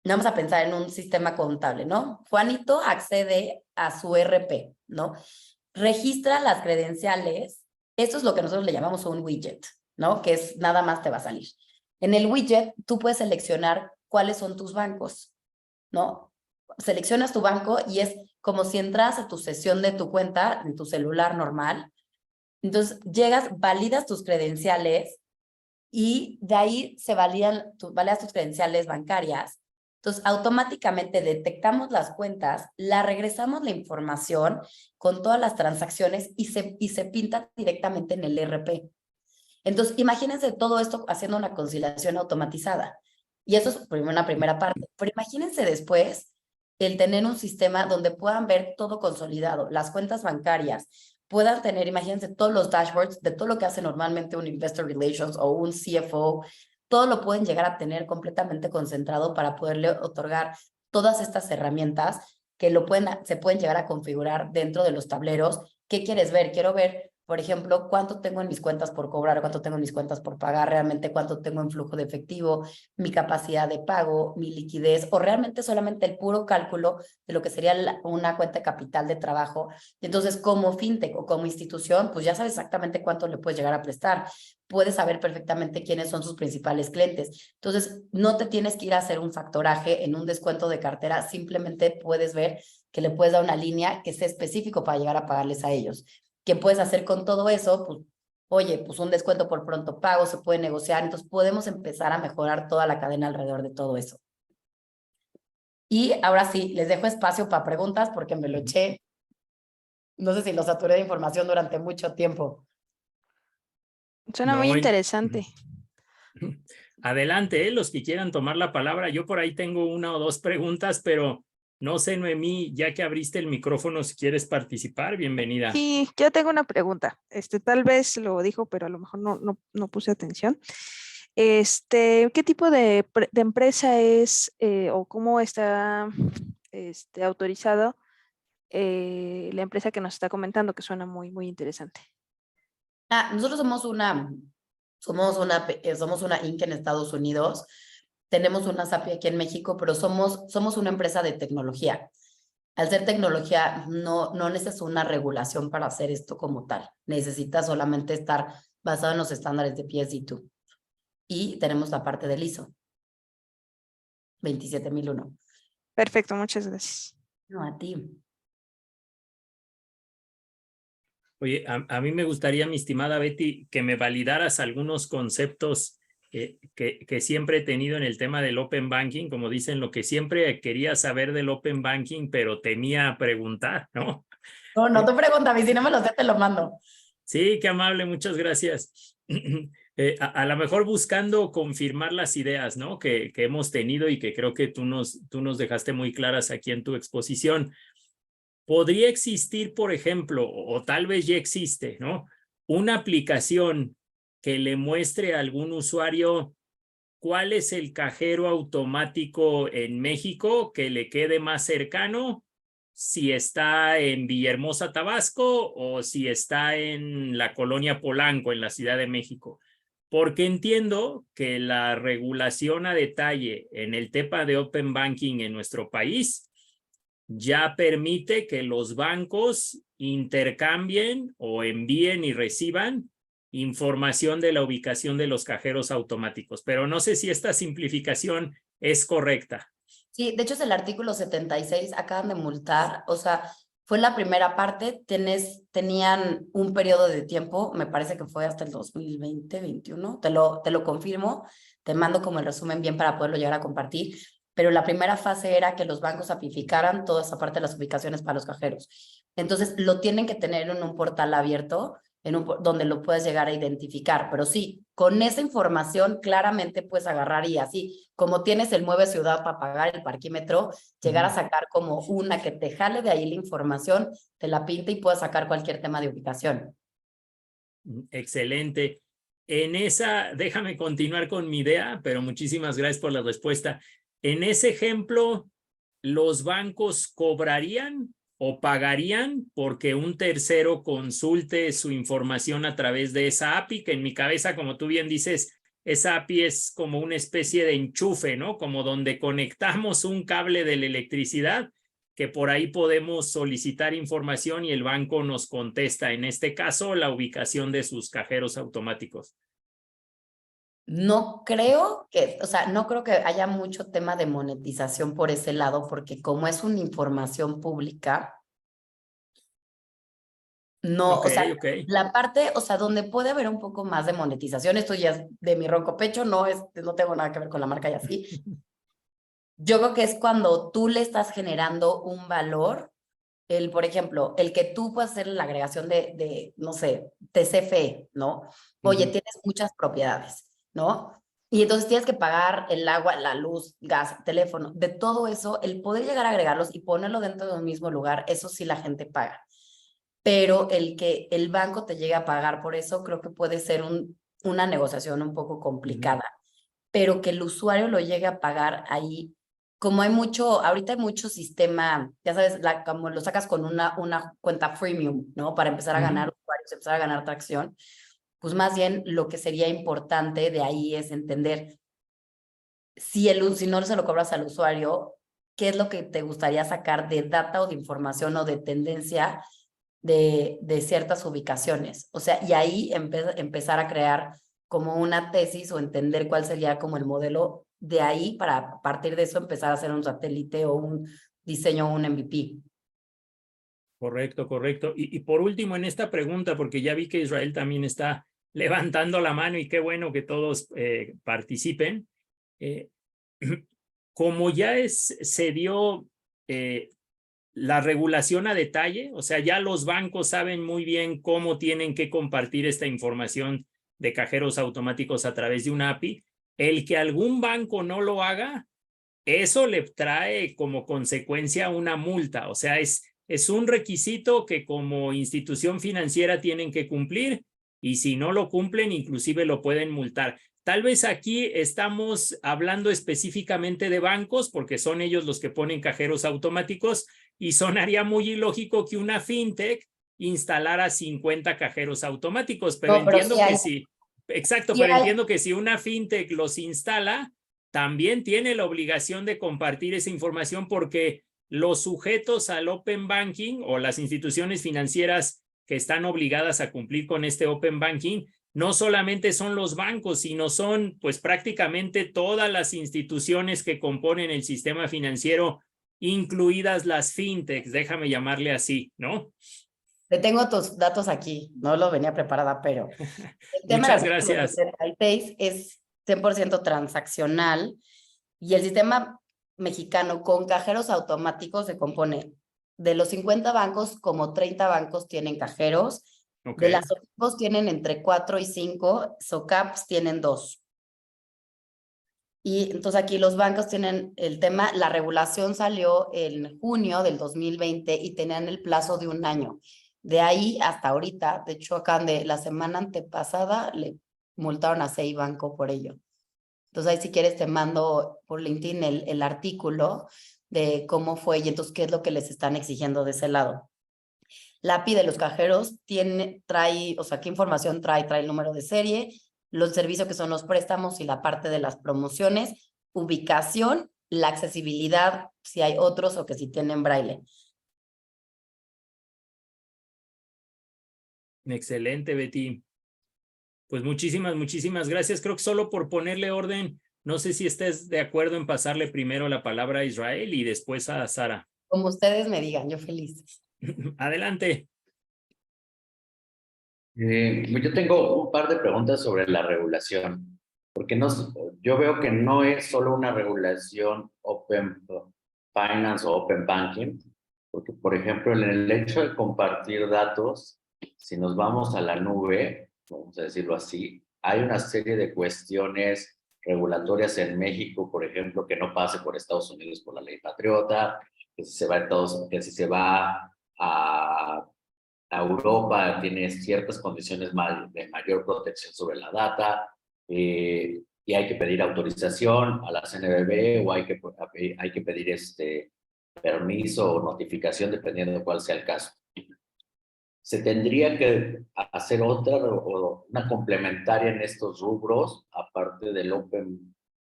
vamos a pensar en un sistema contable, ¿no? Juanito accede a su RP, ¿no? Registra las credenciales, esto es lo que nosotros le llamamos un widget, ¿no? Que es nada más te va a salir. En el widget tú puedes seleccionar cuáles son tus bancos, ¿no? Seleccionas tu banco y es como si entras a tu sesión de tu cuenta en tu celular normal. Entonces llegas, validas tus credenciales y de ahí se validas tus credenciales bancarias. Entonces, automáticamente detectamos las cuentas, la regresamos la información con todas las transacciones y se pinta directamente en el ERP. Entonces, imagínense todo esto haciendo una conciliación automatizada. Y eso es una primera parte. Pero imagínense después el tener un sistema donde puedan ver todo consolidado, las cuentas bancarias, puedan tener, imagínense, todos los dashboards de todo lo que hace normalmente un Investor Relations o un CFO, todo lo pueden llegar a tener completamente concentrado para poderle otorgar todas estas herramientas que se pueden llegar a configurar dentro de los tableros. ¿Qué quieres ver? Quiero ver, por ejemplo, cuánto tengo en mis cuentas por cobrar, cuánto tengo en mis cuentas por pagar, realmente cuánto tengo en flujo de efectivo, mi capacidad de pago, mi liquidez, o realmente solamente el puro cálculo de lo que sería una cuenta de capital de trabajo. Y entonces, como fintech o como institución, pues ya sabes exactamente cuánto le puedes llegar a prestar. Puedes saber perfectamente quiénes son sus principales clientes. Entonces, no te tienes que ir a hacer un factoraje en un descuento de cartera, simplemente puedes ver que le puedes dar una línea que sea específico para llegar a pagarles a ellos. ¿Qué puedes hacer con todo eso? Pues, oye, pues un descuento por pronto pago se puede negociar, entonces podemos empezar a mejorar toda la cadena alrededor de todo eso. Y ahora sí, les dejo espacio para preguntas porque me lo eché. No sé si lo saturé de información durante mucho tiempo. Suena muy No, interesante. adelante, los que quieran tomar la palabra. Yo por ahí tengo una o dos preguntas, pero no sé, Noemí, ya que abriste el micrófono, si quieres participar, bienvenida. Sí, yo tengo una pregunta. Tal vez lo dijo, pero a lo mejor no puse atención. ¿Qué tipo de empresa es o cómo está autorizado la empresa que nos está comentando, que suena muy, muy interesante? Nosotros somos una Inc. en Estados Unidos. Tenemos una SAPI aquí en México, pero somos una empresa de tecnología. Al ser tecnología, no necesitas una regulación para hacer esto como tal. Necesitas solamente estar basado en los estándares de PSD2. Y tenemos la parte del ISO 27001. Perfecto, muchas gracias. No, a ti. Oye, a mí me gustaría, mi estimada Betty, que me validaras algunos conceptos que siempre he tenido en el tema del Open Banking, como dicen, lo que siempre quería saber del Open Banking, pero temía preguntar, ¿no? No, tú pregúntame, si no me lo sé, te lo mando. Sí, qué amable, muchas gracias. A lo mejor buscando confirmar las ideas, ¿no? Que hemos tenido y que creo que tú nos dejaste muy claras aquí en tu exposición. Podría existir, por ejemplo, o tal vez ya existe, ¿no? Una aplicación que le muestre a algún usuario cuál es el cajero automático en México que le quede más cercano, si está en Villahermosa, Tabasco, o si está en la colonia Polanco, en la Ciudad de México. Porque entiendo que la regulación a detalle en el tema de Open Banking en nuestro país ya permite que los bancos intercambien o envíen y reciban información de la ubicación de los cajeros automáticos, pero no sé si esta simplificación es correcta. Sí, de hecho es el artículo 76, acaban de multar, o sea, fue la primera parte, tenían un periodo de tiempo, me parece que fue hasta el 2020-21, te lo confirmo, te mando como el resumen bien para poderlo llegar a compartir, pero la primera fase era que los bancos apificaran toda esa parte de las ubicaciones para los cajeros. Entonces, lo tienen que tener en un portal abierto donde lo puedes llegar a identificar. Pero sí, con esa información claramente puedes agarrar y así, como tienes el Mueve Ciudad para pagar el parquímetro, llegar a sacar como una que te jale de ahí la información, te la pinte y puedas sacar cualquier tema de ubicación. Excelente. En esa, déjame continuar con mi idea, pero muchísimas gracias por la respuesta. En ese ejemplo, ¿los bancos cobrarían o pagarían porque un tercero consulte su información a través de esa API? Que en mi cabeza, como tú bien dices, esa API es como una especie de enchufe, ¿no? Como donde conectamos un cable de la electricidad, que por ahí podemos solicitar información y el banco nos contesta, en este caso, la ubicación de sus cajeros automáticos. No creo que, o sea, no creo que haya mucho tema de monetización por ese lado, porque como es una información pública, no, Ok, o sea, ok. la parte, o sea, donde puede haber un poco más de monetización, esto ya es de mi ronco pecho, no tengo nada que ver con la marca y así. Yo creo que es cuando tú le estás generando un valor, por ejemplo, el que tú puedas hacer la agregación no sé, de CFE, ¿no? Oye, Ujú. tienes muchas propiedades, ¿no? Y entonces tienes que pagar el agua, la luz, gas, teléfono, de todo eso, el poder llegar a agregarlos y ponerlo dentro de un mismo lugar, eso sí la gente paga. Pero el que el banco te llegue a pagar por eso, creo que puede ser una negociación un poco Ujú. complicada, pero que el usuario lo llegue a pagar ahí, como hay mucho, ahorita hay mucho sistema, ya sabes, como lo sacas con una cuenta freemium, ¿no? Para empezar a Ujú. ganar usuarios, empezar a ganar tracción, pues más bien lo que sería importante de ahí es entender si no se lo cobras al usuario, qué es lo que te gustaría sacar de data o de información o de tendencia de ciertas ubicaciones. O sea, y ahí empezar a crear como una tesis o entender cuál sería como el modelo de ahí para a partir de eso empezar a hacer un satélite o un diseño o un MVP. Correcto, correcto. Y por último, en esta pregunta, porque ya vi que Israel también está levantando la mano y qué bueno que todos participen. Eh, como ya se dio la regulación a detalle, o sea, ya los bancos saben muy bien cómo tienen que compartir esta información de cajeros automáticos a través de una API. El que algún banco no lo haga, eso le trae como consecuencia una multa, o sea, es un requisito que como institución financiera tienen que cumplir y si no lo cumplen, inclusive lo pueden multar. Tal vez aquí estamos hablando específicamente de bancos porque son ellos los que ponen cajeros automáticos y sonaría muy ilógico que una fintech instalara 50 cajeros automáticos, pero No, pero entiendo que sí. Exacto, sí pero hay, entiendo que si una fintech los instala, también tiene la obligación de compartir esa información porque los sujetos al Open Banking o las instituciones financieras que están obligadas a cumplir con este Open Banking no solamente son los bancos, sino son pues prácticamente todas las instituciones que componen el sistema financiero, incluidas las fintechs, déjame llamarle así, ¿no? te tengo tus datos aquí, no lo venía preparada, pero el tema del Muchas artículo gracias. 66 es 100% transaccional y el sistema mexicano con cajeros automáticos se compone de los 50 bancos, como 30 bancos tienen cajeros, Ok, de las OFIPOS tienen entre 4 y 5, SOCAPs tienen 2. Y entonces aquí los bancos tienen el tema, la regulación salió en junio del 2020 y tenían el plazo de un año. De ahí hasta ahorita, de hecho acá la semana antepasada le multaron a 6 bancos por ello. Entonces ahí si quieres te mando por LinkedIn el artículo de cómo fue y entonces qué es lo que les están exigiendo de ese lado. La API de los cajeros trae, o sea, qué información trae el número de serie, los servicios que son los préstamos y la parte de las promociones, ubicación, la accesibilidad, si hay otros o que si tienen braille. excelente, Betty. Pues muchísimas gracias. Creo que solo por ponerle orden, no sé si estés de acuerdo en pasarle primero la palabra a Israel y después a Sara. Como ustedes me digan, yo feliz. Adelante. Yo tengo un par de preguntas sobre la regulación, porque yo veo que no es solo una regulación Open Finance o Open Banking, porque, por ejemplo, en el hecho de compartir datos, si nos vamos a la nube, vamos a decirlo así, hay una serie de cuestiones regulatorias en México, por ejemplo, que no pase por Estados Unidos por la ley Patriota, que si se va, que si se va a Europa tiene ciertas condiciones de mayor protección sobre la data y hay que pedir autorización a la CNBV o hay que pedir permiso o notificación dependiendo de cuál sea el caso. ¿Se tendría que hacer otra o una complementaria en estos rubros aparte del Open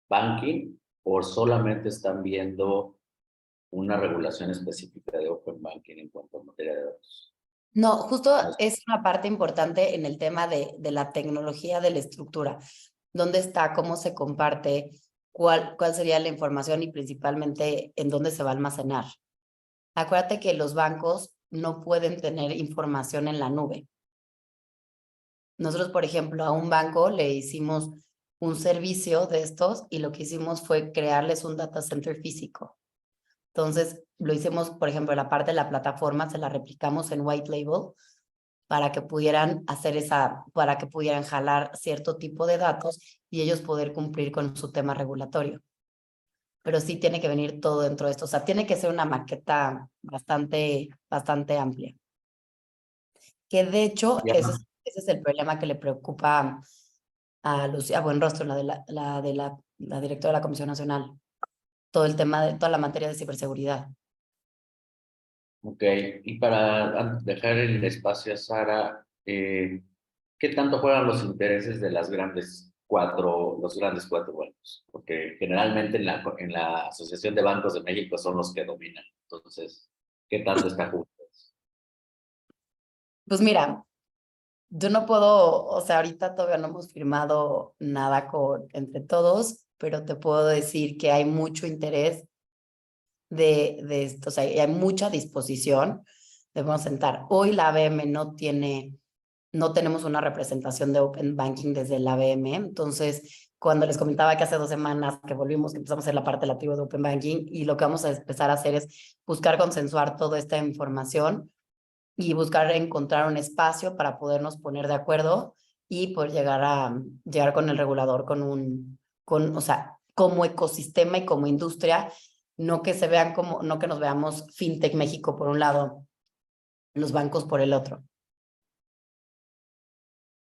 Banking o solamente están viendo una regulación específica de Open Banking en cuanto a materia de datos? No, justo es una parte importante en el tema de la tecnología de la estructura. dónde está, cómo se comparte, cuál sería la información y principalmente en dónde se va a almacenar. Acuérdate que los bancos no pueden tener información en la nube. Nosotros, por ejemplo, a un banco le hicimos un servicio de estos y lo que hicimos fue crearles un data center físico. Entonces, lo hicimos, por ejemplo, la parte de la plataforma, se la replicamos en white label para que pudieran para que pudieran jalar cierto tipo de datos y ellos poder cumplir con su tema regulatorio. Pero sí tiene que venir todo dentro de esto. O sea, tiene que ser una maqueta bastante amplia. Que de hecho, Ya. ese es el problema que le preocupa a Lucía Buenrostro, la directora de la Comisión Nacional. Todo el tema de toda la materia de ciberseguridad. Ok, y para dejar el espacio a Sara, ¿qué tanto juegan los intereses de los grandes cuatro bancos? Porque generalmente en la Asociación de Bancos de México son los que dominan. Entonces, ¿qué tanto está jugando? Pues mira, yo no puedo, o sea, ahorita todavía no hemos firmado nada entre todos, pero te puedo decir que hay mucho interés de esto, o sea, hay mucha disposición. Debemos sentar. Hoy la ABM no tenemos una representación de Open Banking desde la ABM, entonces cuando les comentaba que hace 2 semanas que volvimos, que empezamos a hacer la parte de la tribu de Open Banking y lo que vamos a empezar a hacer es buscar consensuar toda esta información y buscar encontrar un espacio para podernos poner de acuerdo y poder llegar con el regulador o sea, como ecosistema y como industria, no que nos veamos FinTech México por un lado, los bancos por el otro.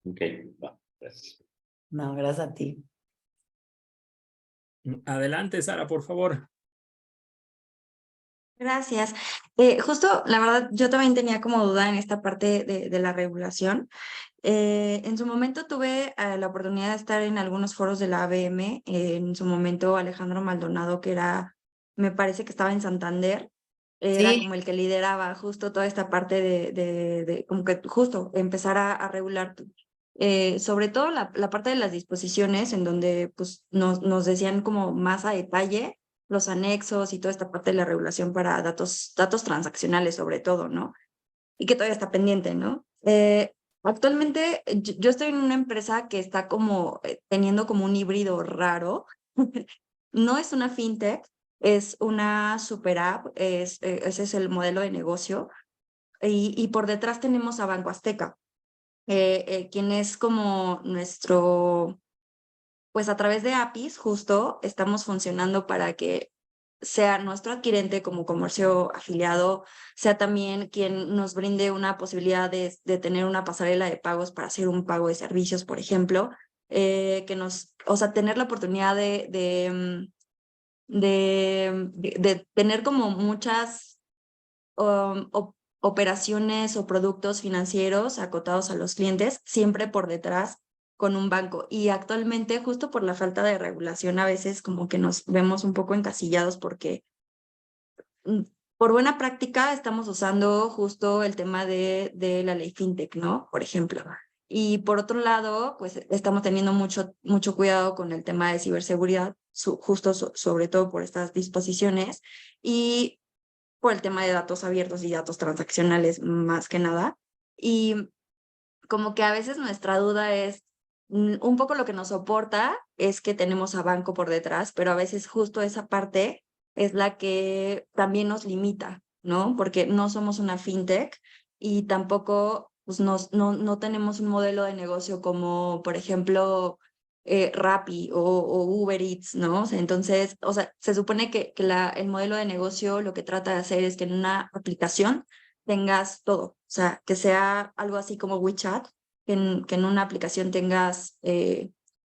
Ok, va, gracias. No, gracias a ti. Adelante, Sara, por favor. Gracias. Justo, la verdad, yo también tenía como duda en esta parte de la regulación. En su momento tuve la oportunidad de estar en algunos foros de la ABM. En su momento, Alejandro Maldonado, me parece que estaba en Santander, era Sí, como el que lideraba justo toda esta parte de como que justo empezar a regular. Sobre todo la parte de las disposiciones, en donde pues, nos decían como más a detalle los anexos y toda esta parte de la regulación para datos transaccionales sobre todo, ¿no? Y que todavía está pendiente, ¿no? Actualmente yo estoy en una empresa que está como teniendo como un híbrido raro. No es una fintech, es una super app, ese es el modelo de negocio. Y por detrás tenemos a Banco Azteca, quien es como pues a través de APIs justo estamos funcionando para que sea nuestro adquirente como comercio afiliado, sea también quien nos brinde una posibilidad de tener una pasarela de pagos para hacer un pago de servicios, por ejemplo, o sea, tener la oportunidad de tener como muchas operaciones o productos financieros acotados a los clientes, siempre por detrás con un banco. Y actualmente, justo por la falta de regulación, a veces como que nos vemos un poco encasillados porque por buena práctica estamos usando justo el tema de la ley FinTech, ¿no? Por ejemplo. Y por otro lado, pues estamos teniendo mucho cuidado con el tema de ciberseguridad, justo sobre todo por estas disposiciones y por el tema de datos abiertos y datos transaccionales más que nada. Y como que a veces nuestra duda es, un poco lo que nos soporta es que tenemos a banco por detrás, pero a veces justo esa parte es la que también nos limita, ¿no? Porque no somos una fintech y tampoco pues, no tenemos un modelo de negocio como, por ejemplo, Rappi o Uber Eats, ¿no? O sea, entonces, o sea, se supone que el modelo de negocio lo que trata de hacer es que en una aplicación tengas todo, o sea, que sea algo así como WeChat, que en una aplicación tengas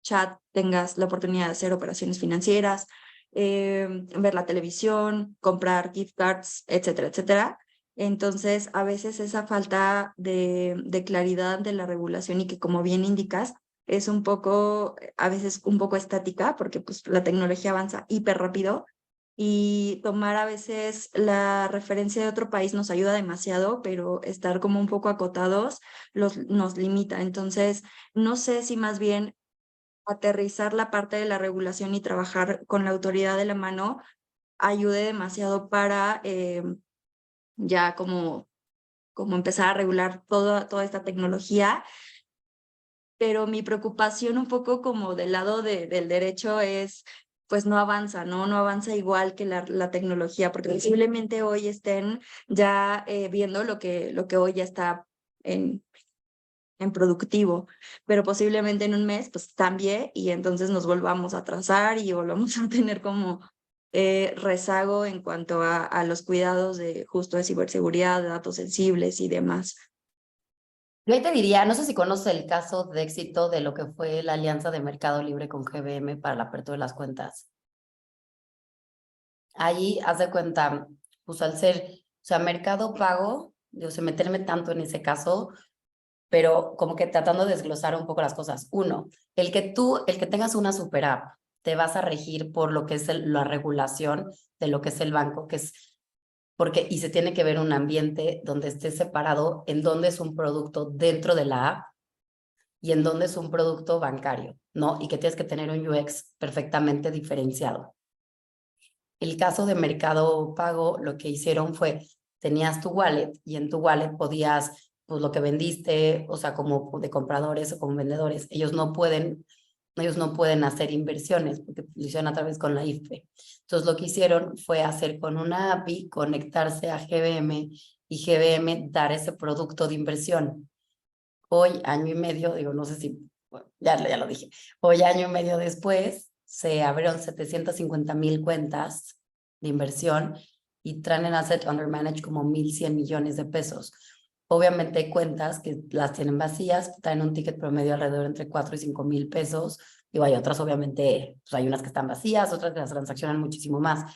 chat, tengas la oportunidad de hacer operaciones financieras, ver la televisión, comprar gift cards, etcétera, etcétera. Entonces, a veces esa falta de claridad de la regulación y que, como bien indicas, es un poco, a veces un poco estática, porque pues la tecnología avanza hiper rápido y tomar a veces la referencia de otro país nos ayuda demasiado, pero estar como un poco acotados nos limita. Entonces, no sé si más bien aterrizar la parte de la regulación y trabajar con la autoridad de la mano ayude demasiado para ya como empezar a regular toda esta tecnología. Pero mi preocupación un poco como del lado del derecho es, pues no avanza, ¿no? No avanza igual que la tecnología, porque posiblemente hoy estén ya viendo lo que hoy ya está en productivo, pero posiblemente en un mes pues cambie y entonces nos volvamos a atrasar y volvamos a tener como rezago en cuanto a los cuidados de justo de ciberseguridad, de datos sensibles y demás. Yo ahí te diría, no sé si conoces el caso de éxito de lo que fue la alianza de Mercado Libre con GBM para la apertura de las cuentas. Ahí, haz de cuenta, pues al ser, o sea, Mercado Pago, yo sé meterme tanto en ese caso, pero como que tratando de desglosar un poco las cosas. Uno, el que tengas una super app, te vas a regir por lo que es la regulación de lo que es el banco, que es porque, y se tiene que ver un ambiente donde esté separado en dónde es un producto dentro de la app y en dónde es un producto bancario, ¿no? Y que tienes que tener un UX perfectamente diferenciado. El caso de Mercado Pago, lo que hicieron fue, tenías tu wallet y en tu wallet podías, pues lo que vendiste, o sea, como de compradores o como vendedores, ellos no pueden hacer inversiones porque lo hicieron a través con la IFE. Entonces lo que hicieron fue hacer con una API, conectarse a GBM y GBM dar ese producto de inversión. Hoy, año y medio, digo, no sé si, bueno, ya lo dije, hoy, año y medio después, se abrieron 750,000 cuentas de inversión y traen en Asset Under Manage como 1,100 millones de pesos. Obviamente hay cuentas que las tienen vacías, traen un ticket promedio alrededor entre 4 y 5 mil pesos. Digo, hay otras, obviamente, pues hay unas que están vacías, otras que las transaccionan muchísimo más.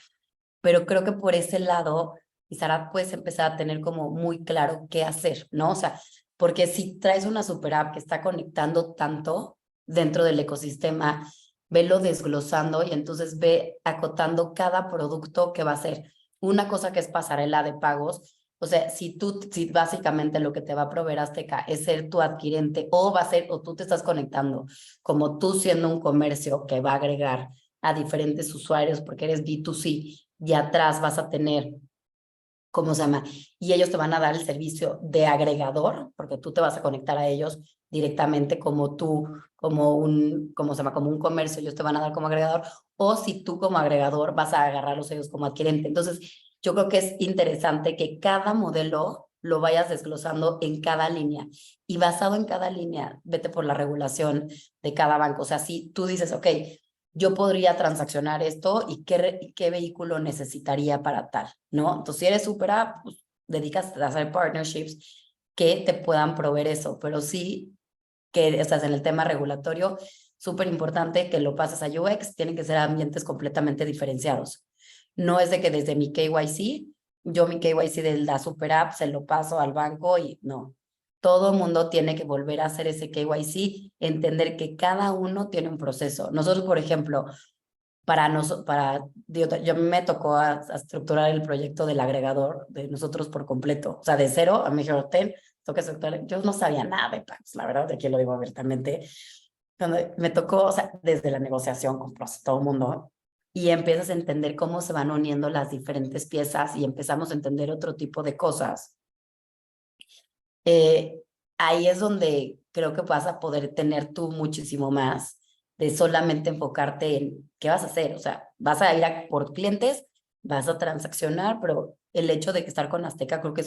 Pero creo que por ese lado, Sara, puedes empezar a tener como muy claro qué hacer, ¿no? O sea, porque si traes una super app que está conectando tanto dentro del ecosistema, velo desglosando y entonces ve acotando cada producto que va a ser. Una cosa que es pasarela de pagos, o sea, si básicamente lo que te va a proveer Azteca es ser tu adquirente o va a ser, o tú te estás conectando como tú siendo un comercio que va a agregar a diferentes usuarios porque eres B2C y atrás vas a tener, ¿cómo se llama? Y ellos te van a dar el servicio de agregador, porque tú te vas a conectar a ellos directamente como tú, ¿cómo se llama? Como un comercio, ellos te van a dar como agregador, o si tú como agregador vas a agarrarlos ellos como adquirente. Entonces, yo creo que es interesante que cada modelo lo vayas desglosando en cada línea y basado en cada línea, vete por la regulación de cada banco. O sea, si tú dices, ok, yo podría transaccionar esto y qué vehículo necesitaría para tal, ¿no? Entonces, si eres super app, pues, dedicas a hacer partnerships que te puedan proveer eso, pero sí que estás en el tema regulatorio, súper importante que lo pases a UX, tienen que ser ambientes completamente diferenciados. No es de que desde mi KYC, yo mi KYC de la super app se lo paso al banco y no. Todo el mundo tiene que volver a hacer ese KYC, entender que cada uno tiene un proceso. Nosotros, por ejemplo, yo me tocó a estructurar el proyecto del agregador de nosotros por completo. O sea, de cero a mi hotel, toca estructurar. Yo no sabía nada de pagos, la verdad, de aquí lo digo abiertamente. Cuando me tocó, o sea, desde la negociación con todo el mundo, y empiezas a entender cómo se van uniendo las diferentes piezas y empezamos a entender otro tipo de cosas. Ahí es donde creo que vas a poder tener tú muchísimo más de solamente enfocarte en qué vas a hacer. O sea, vas a ir por clientes, vas a transaccionar, pero el hecho de que estar con Azteca creo que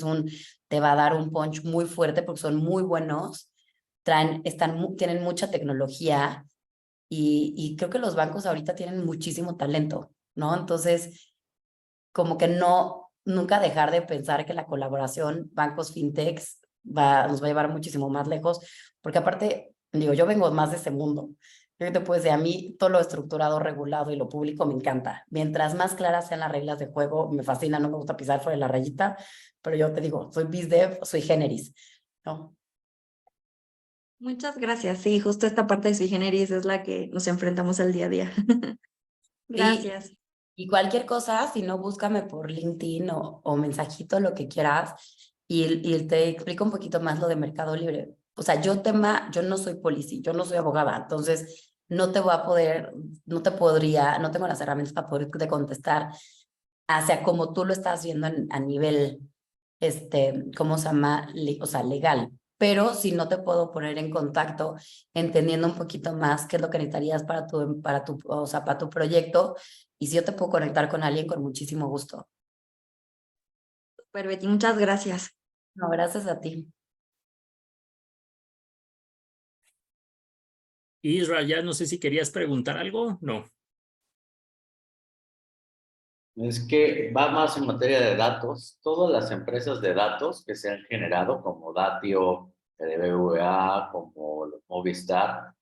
te va a dar un punch muy fuerte porque son muy buenos, tienen mucha tecnología y creo que los bancos ahorita tienen muchísimo talento, ¿no? Entonces, como que nunca dejar de pensar que la colaboración bancos fintechs nos va a llevar muchísimo más lejos, porque aparte, digo, yo vengo más de ese mundo. Yo te puedo decir, a mí todo lo estructurado, regulado y lo público me encanta. Mientras más claras sean las reglas de juego, me fascina, no me gusta pisar fuera de la rayita, pero yo te digo, soy BizDev, soy generis, ¿no? Muchas gracias. Sí, justo esta parte de sui generis es la que nos enfrentamos al día a día. Gracias. Y cualquier cosa, si no, búscame por LinkedIn o mensajito, lo que quieras, y te explico un poquito más lo de Mercado Libre. O sea, yo no soy policía, yo no soy abogada, entonces no te voy a poder, no tengo las herramientas para poderte contestar hacia como tú lo estás viendo a nivel, ¿cómo se llama? O sea, legal. Pero si no te puedo poner en contacto, entendiendo un poquito más qué es lo que necesitarías o sea, para tu proyecto, y si yo te puedo conectar con alguien, con muchísimo gusto. Super, Betty, muchas gracias. No, gracias a ti. Israel, ya no sé si querías preguntar algo, no. Es que va más en materia de datos. Todas las empresas de datos que se han generado, como Datio, BBVA, como Movistar,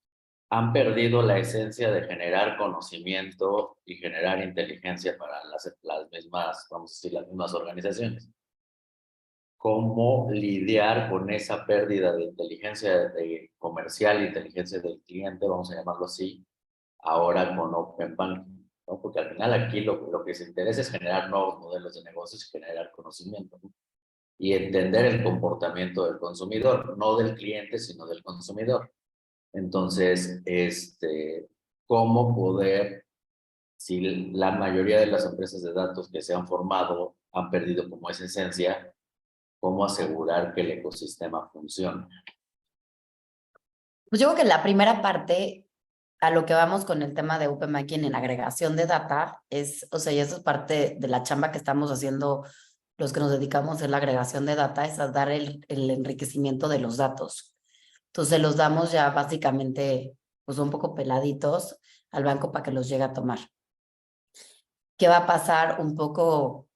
han perdido la esencia de generar conocimiento y generar inteligencia para las mismas, vamos a decir, las mismas organizaciones. ¿Cómo lidiar con esa pérdida de inteligencia comercial, inteligencia del cliente, vamos a llamarlo así, ahora con Open Banking? ¿No? Porque al final aquí lo que se interesa es generar nuevos modelos de negocios y generar conocimiento, ¿no? Y entender el comportamiento del consumidor, no del cliente, sino del consumidor. Entonces, ¿cómo poder, si la mayoría de las empresas de datos que se han formado han perdido como esa esencia, cómo asegurar que el ecosistema funcione? Pues yo creo que la primera parte, a lo que vamos con el tema de Open Banking en agregación de data, o sea, y eso es parte de la chamba que estamos haciendo los que nos dedicamos en la agregación de data, es a dar el enriquecimiento de los datos. Entonces los damos ya básicamente, pues un poco peladitos al banco para que los llegue a tomar. ¿Qué va a pasar un poco?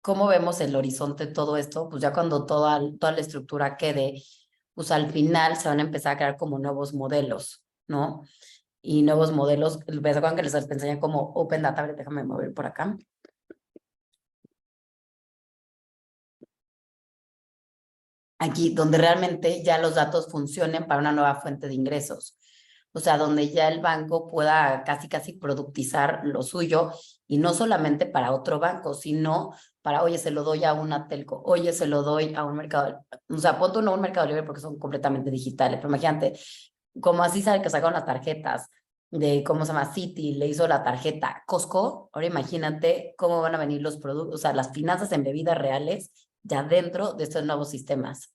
¿Cómo vemos el horizonte de todo esto? Pues ya cuando toda la estructura quede, pues al final se van a empezar a crear como nuevos modelos, ¿no? Y nuevos modelos, ¿ves acuerdan que les enseñé como Open Data? A ver, déjame mover por acá. Aquí, donde realmente ya los datos funcionen para una nueva fuente de ingresos. O sea, donde ya el banco pueda casi productizar lo suyo y no solamente para otro banco, sino para, oye, se lo doy a una telco, oye, se lo doy a un mercado, o sea, ponte no un mercado libre porque son completamente digitales, pero imagínate, como así sabe que sacaron las tarjetas de, ¿cómo se llama? Citi, le hizo la tarjeta Costco, ahora imagínate cómo van a venir los productos, o sea, las finanzas embebidas reales ya dentro de estos nuevos sistemas.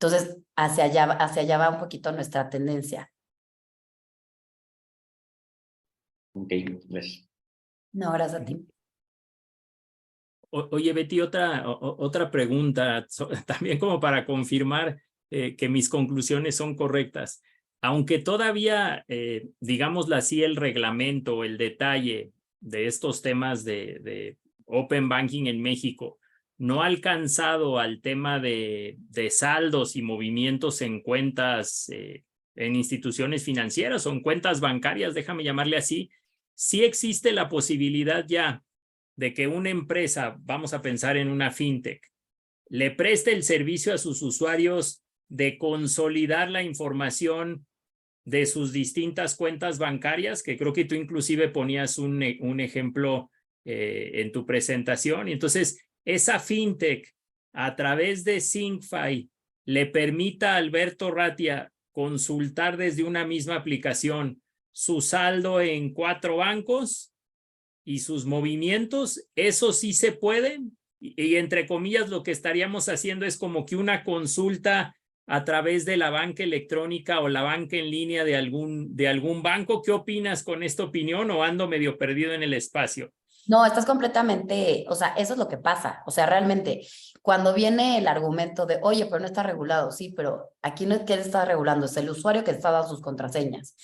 Entonces, hacia allá va un poquito nuestra tendencia. Ok, pues. No, gracias a ti. Oye, Betty, otra pregunta, también como para confirmar que mis conclusiones son correctas. Aunque todavía, digámoslo así, el reglamento, el detalle de estos temas de Open Banking en México no ha alcanzado al tema de saldos y movimientos en cuentas en instituciones financieras o en cuentas bancarias, déjame llamarle así, sí existe la posibilidad ya de que una empresa, vamos a pensar en una fintech, le preste el servicio a sus usuarios de consolidar la información de sus distintas cuentas bancarias, que creo que tú inclusive ponías un ejemplo en tu presentación. Y entonces, esa fintech, a través de SyncFi, le permita a Alberto Ratia consultar desde una misma aplicación su saldo en 4 bancos y sus movimientos. Eso sí se puede, y entre comillas lo que estaríamos haciendo es como que una consulta a través de la banca electrónica o la banca en línea de algún banco. ¿Qué opinas con esta opinión o ando medio perdido en el espacio? No, estás completamente, o sea, eso es lo que pasa. O sea, realmente, cuando viene el argumento de, oye, pero no está regulado, sí, pero aquí no es que él está regulando, es el usuario que está dando sus contraseñas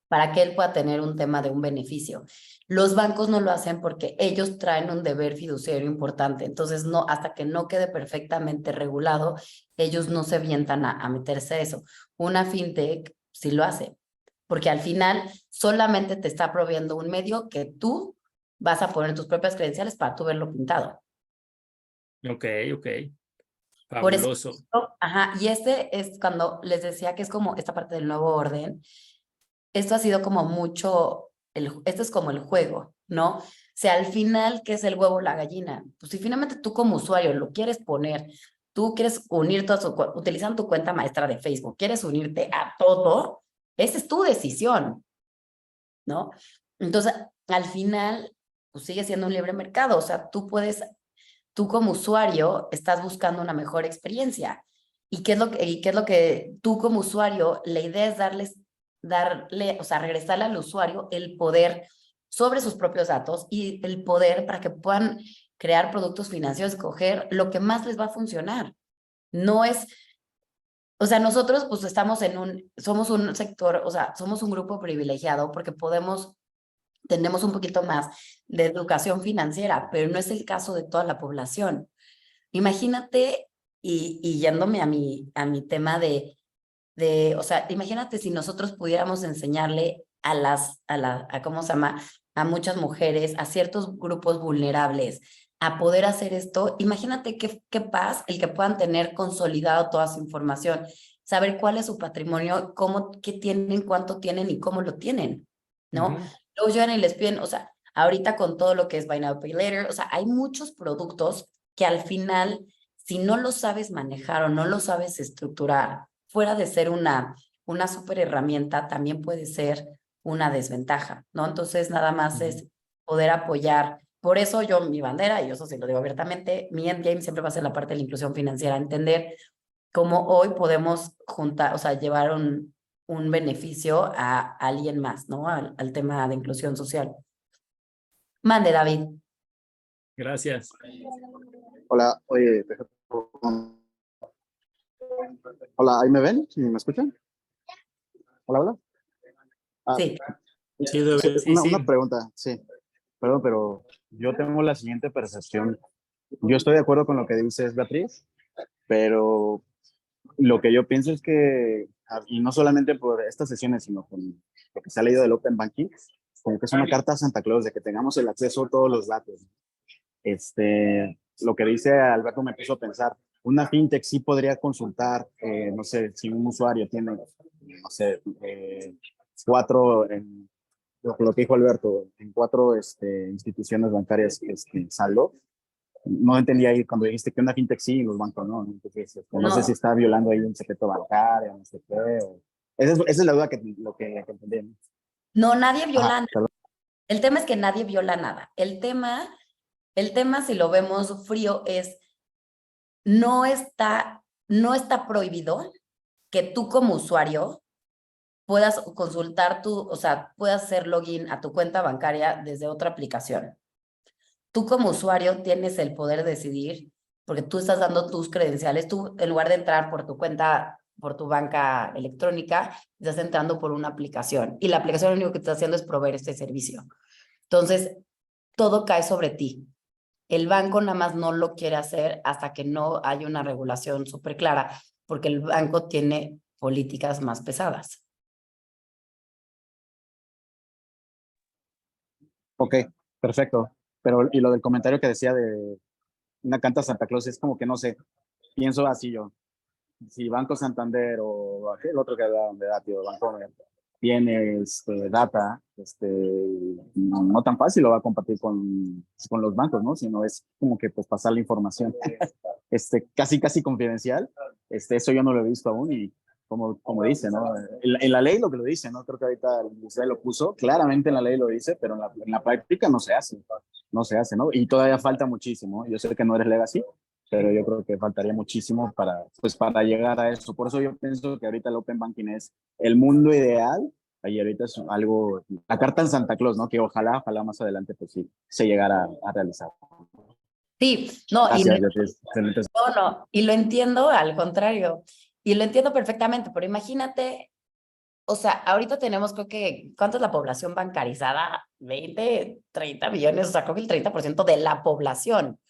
para que él pueda tener un tema de un beneficio. Los bancos no lo hacen porque ellos traen un deber fiduciario importante. Entonces, no, hasta que no quede perfectamente regulado, ellos no se avientan a meterse a eso. Una fintech sí lo hace, porque al final solamente te está proveyendo un medio que tú vas a poner tus propias credenciales para tú verlo pintado. Ok. Por Fabuloso. eso, ajá, y es cuando les decía que es como esta parte del nuevo orden. Esto ha sido como mucho, esto es como el juego, ¿no? O sea, al final, ¿qué es el huevo o la gallina? Pues si finalmente tú como usuario lo quieres poner, tú quieres unirte utilizando tu cuenta maestra de Facebook, quieres unirte a todo, esa es tu decisión. ¿no? Entonces, al final, pues sigue siendo un libre mercado, o sea, tú como usuario estás buscando una mejor experiencia. ¿Y qué es lo que tú como usuario, la idea es darle, o sea, regresarle al usuario el poder sobre sus propios datos y el poder para que puedan crear productos financieros, escoger lo que más les va a funcionar. No es, o sea, nosotros pues somos un sector, o sea, somos un grupo privilegiado porque tenemos un poquito más de educación financiera, pero no es el caso de toda la población. Imagínate, y yéndome a mi tema o sea, imagínate si nosotros pudiéramos enseñarle ¿cómo se llama? A muchas mujeres, a ciertos grupos vulnerables, a poder hacer esto. Imagínate qué paz el que puedan tener consolidado toda su información, saber cuál es su patrimonio, qué tienen, cuánto tienen y cómo lo tienen, ¿no? Luego llegan y les piden, o sea, ahorita con todo lo que es Buy Now, Pay Later, o sea, hay muchos productos que al final, si no lo sabes manejar o no lo sabes estructurar, fuera de ser una súper herramienta, también puede ser una desventaja, ¿no? Entonces, nada más es poder apoyar. Por eso mi bandera, y eso sí lo digo abiertamente, mi endgame siempre va a ser la parte de la inclusión financiera, entender cómo hoy podemos juntar, o sea, llevar un beneficio a alguien más, ¿no? Al tema de inclusión social. Mande, David. Gracias. Hola, oye, hola, ¿ahí me ven? ¿Me escuchan? Hola, hola. Ah, Sí. Sí, David, sí, una pregunta, sí. Perdón, pero yo tengo la siguiente percepción. Yo estoy de acuerdo con lo que dices, Beatriz, pero lo que yo pienso es que, y no solamente por estas sesiones, sino con lo que se ha leído del Open Banking, como que es una carta a Santa Claus de que tengamos el acceso a todos los datos. Lo que dice Alberto me puso a pensar, una fintech sí podría consultar, no sé, si un usuario tiene, no sé, lo que dijo Alberto, en 4 instituciones bancarias saldo. No entendía ahí cuando dijiste que una fintech sí y los bancos no. Entonces, no sé si está violando ahí un secreto bancario, no sé qué. Esa es la duda que entendí. No, nadie viola nada. Perdón. El tema es que nadie viola nada. El tema, si lo vemos frío, es no está prohibido que tú como usuario puedas consultar o sea, puedas hacer login a tu cuenta bancaria desde otra aplicación. Tú como usuario tienes el poder de decidir, porque tú estás dando tus credenciales, tú en lugar de entrar por tu cuenta, por tu banca electrónica, estás entrando por una aplicación y la aplicación lo único que está haciendo es proveer este servicio. Entonces, todo cae sobre ti. El banco nada más no lo quiere hacer hasta que no haya una regulación súper clara, porque el banco tiene políticas más pesadas. Ok, perfecto. Pero, y lo del comentario que decía de una canta Santa Claus, es como que no sé, pienso así yo. Si Banco Santander o el otro que hablaban de Datio, Bancomer, tiene data, no tan fácil lo va a compartir con los bancos, ¿no? Sino es como que pues pasar la información casi confidencial. Eso yo no lo he visto aún y como dice, ¿no? En la ley lo que lo dice, ¿no? Creo que ahorita usted lo puso, claramente en la ley lo dice, pero en la práctica no se hace, ¿no? Y todavía falta muchísimo. Yo sé que no eres legacy, pero yo creo que faltaría muchísimo para llegar a eso. Por eso yo pienso que ahorita el Open Banking es el mundo ideal, y ahorita es algo, la carta en Santa Claus, ¿no? Que ojalá más adelante pues sí se llegara a realizar. Sí, no, Gracias, y lo entiendo al contrario, y lo entiendo perfectamente, pero imagínate, o sea, ahorita tenemos creo que, ¿cuánta es la población bancarizada? 20, 30 millones, o sea, creo que el 30% de la población.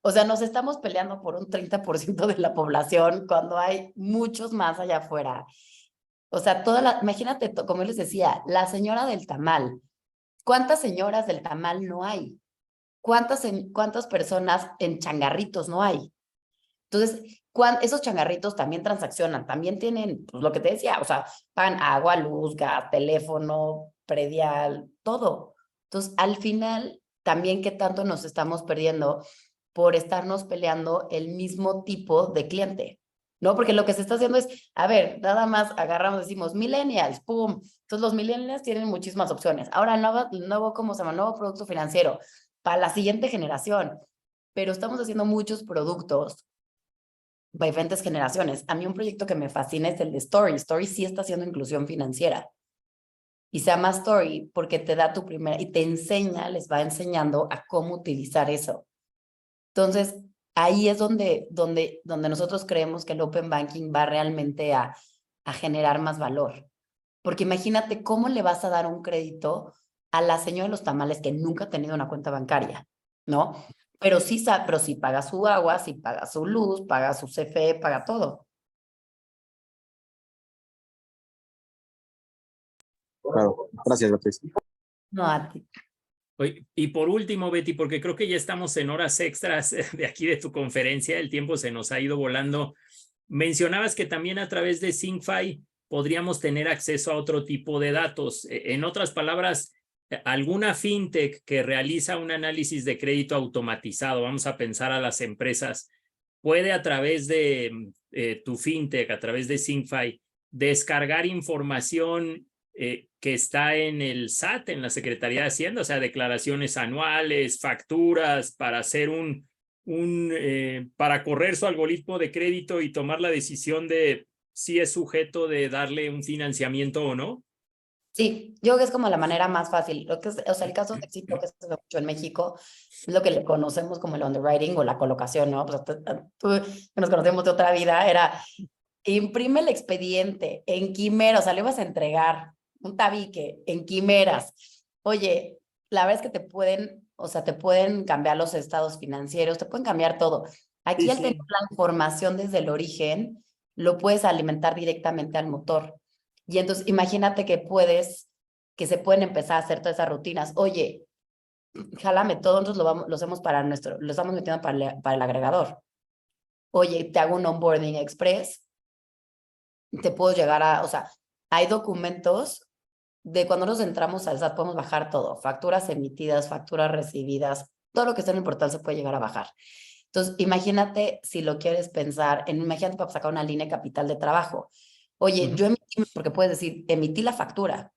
O sea, nos estamos peleando por un 30% de la población cuando hay muchos más allá afuera. O sea, imagínate, como les decía, la señora del tamal. ¿Cuántas señoras del tamal no hay? ¿Cuántas personas en changarritos no hay? Entonces, esos changarritos también transaccionan, también tienen, pues lo que te decía, o sea, pagan agua, luz, gas, teléfono, predial, todo. Entonces, al final, también qué tanto nos estamos perdiendo por estarnos peleando el mismo tipo de cliente, ¿no? Porque lo que se está haciendo es, a ver, nada más agarramos, decimos millennials, ¡pum! Entonces los millennials tienen muchísimas opciones. Ahora el nuevo, ¿cómo se llama? Nuevo producto financiero para la siguiente generación. Pero estamos haciendo muchos productos para diferentes generaciones. A mí un proyecto que me fascina es el de Story. Story sí está haciendo inclusión financiera. Y se llama Story porque te da tu primera, y te enseña, les va enseñando a cómo utilizar eso. Entonces, ahí es donde nosotros creemos que el Open Banking va realmente a generar más valor. Porque imagínate cómo le vas a dar un crédito a la señora de los tamales que nunca ha tenido una cuenta bancaria, ¿no? Pero sí paga su agua, sí paga su luz, paga su CFE, paga todo. Claro, gracias, Beatriz. No, a ti. Oye, y por último, Betty, porque creo que ya estamos en horas extras de aquí de tu conferencia, el tiempo se nos ha ido volando. Mencionabas que también a través de SyncFi podríamos tener acceso a otro tipo de datos. En otras palabras, alguna fintech que realiza un análisis de crédito automatizado, vamos a pensar a las empresas, puede a través de tu fintech, a través de SyncFi, descargar información que está en el SAT, en la Secretaría de Hacienda, o sea, declaraciones anuales, facturas, para hacer para correr su algoritmo de crédito y tomar la decisión de si es sujeto de darle un financiamiento o no. Sí, yo creo que es como la manera más fácil. Lo que es, o sea, el caso de éxito que se ve mucho en México es lo que le conocemos como el underwriting o la colocación, ¿no? Pues tú que nos conocemos de otra vida, era imprime el expediente en quimera, o sea, le vas a entregar un tabique en quimeras. Oye, la verdad es que te pueden, o sea, te pueden cambiar los estados financieros, te pueden cambiar todo. Aquí al tener la información desde el origen, lo puedes alimentar directamente al motor. Y entonces imagínate que se pueden empezar a hacer todas esas rutinas. Oye, jálame todo, nosotros lo hacemos lo estamos metiendo para el agregador. Oye, te hago un onboarding express, te puedo o sea, hay documentos de cuando nos entramos al SAT, podemos bajar todo, facturas emitidas, facturas recibidas, todo lo que está en el portal se puede llegar a bajar. Entonces, imagínate si lo quieres pensar, imagínate para sacar una línea de capital de trabajo. Oye, yo emití, porque puedes decir, emití la factura,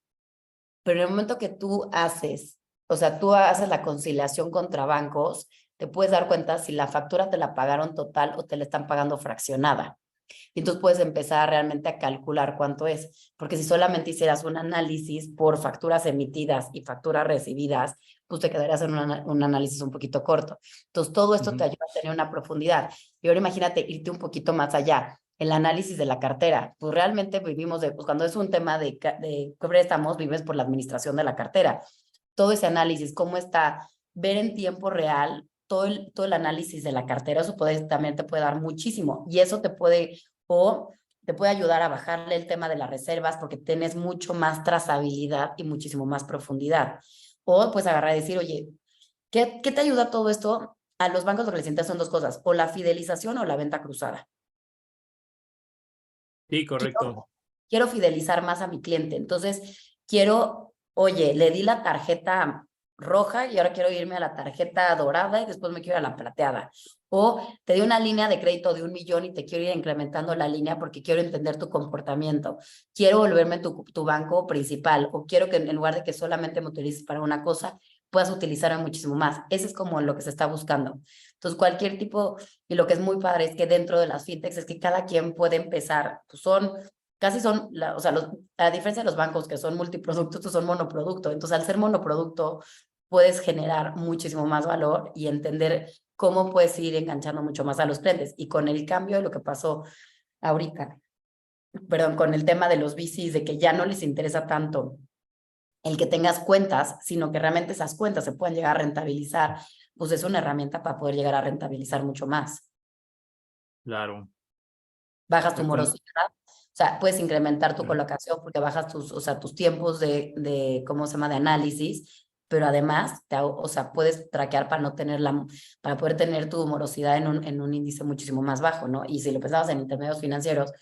pero en el momento que tú haces, o sea, tú haces la conciliación contra bancos, te puedes dar cuenta si la factura te la pagaron total o te la están pagando fraccionada. Y entonces puedes empezar realmente a calcular cuánto es, porque si solamente hicieras un análisis por facturas emitidas y facturas recibidas, pues te quedarías en un análisis un poquito corto. Entonces todo esto te ayuda a tener una profundidad. Y ahora imagínate irte un poquito más allá, el análisis de la cartera. Pues realmente vivimos pues cuando es un tema de préstamos, vives por la administración de la cartera. Todo ese análisis, cómo está, ver en tiempo real todo el análisis de la cartera, eso también te puede dar muchísimo. Y eso te puede ayudar a bajarle el tema de las reservas porque tienes mucho más trazabilidad y muchísimo más profundidad. O pues agarrar y decir, oye, ¿qué te ayuda todo esto? A los bancos lo que les interesa son dos cosas, o la fidelización o la venta cruzada. Sí, correcto. Quiero fidelizar más a mi cliente. Entonces, oye, le di la tarjeta roja y ahora quiero irme a la tarjeta dorada y después me quiero ir a la plateada. O te di una línea de crédito de 1 millón y te quiero ir incrementando la línea porque quiero entender tu comportamiento. Quiero volverme tu banco principal o quiero que en lugar de que solamente me utilices para una cosa, puedas utilizarme muchísimo más. Ese es como lo que se está buscando. Entonces, cualquier tipo, y lo que es muy padre es que dentro de las fintechs es que cada quien puede empezar, pues casi son, o sea, a diferencia de los bancos que son multiproductos, estos son monoproducto. Entonces, al ser monoproducto, puedes generar muchísimo más valor y entender cómo puedes ir enganchando mucho más a los clientes. Y con el cambio de lo que pasó ahorita, perdón, con el tema de los VCs, de que ya no les interesa tanto el que tengas cuentas, sino que realmente esas cuentas se pueden llegar a rentabilizar, pues es una herramienta para poder llegar a rentabilizar mucho más. Claro. Bajas tu morosidad, o sea, puedes incrementar tu colocación porque bajas tus tiempos ¿cómo se llama?, de análisis, pero además, o sea, puedes traquear para poder tener tu morosidad en un índice muchísimo más bajo, ¿no? Y si lo pensabas en intermedios financieros,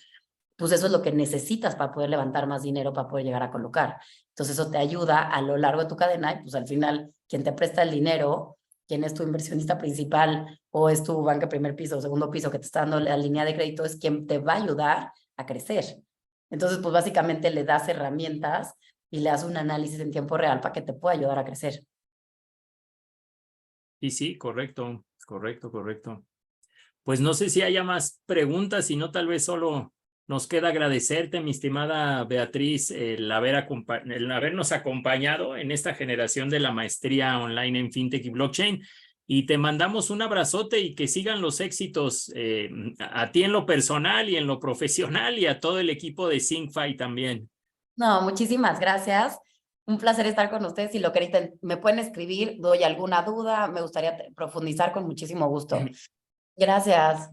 pues eso es lo que necesitas para poder levantar más dinero, para poder llegar a colocar. Entonces eso te ayuda a lo largo de tu cadena y pues al final quien te presta el dinero quien es tu inversionista principal o es tu banca primer piso o segundo piso que te está dando la línea de crédito, es quien te va a ayudar a crecer. Entonces, pues básicamente le das herramientas y le das un análisis en tiempo real para que te pueda ayudar a crecer. Y sí, correcto. Pues no sé si haya más preguntas, si no, tal vez solo nos queda agradecerte, mi estimada Beatriz, el habernos acompañado en esta generación de la maestría online en FinTech y Blockchain. Y te mandamos un abrazote y que sigan los éxitos a ti en lo personal y en lo profesional y a todo el equipo de SyncFi también. No, muchísimas gracias. Un placer estar con ustedes. Si lo queréis, me pueden escribir, doy alguna duda, me gustaría profundizar con muchísimo gusto. Gracias.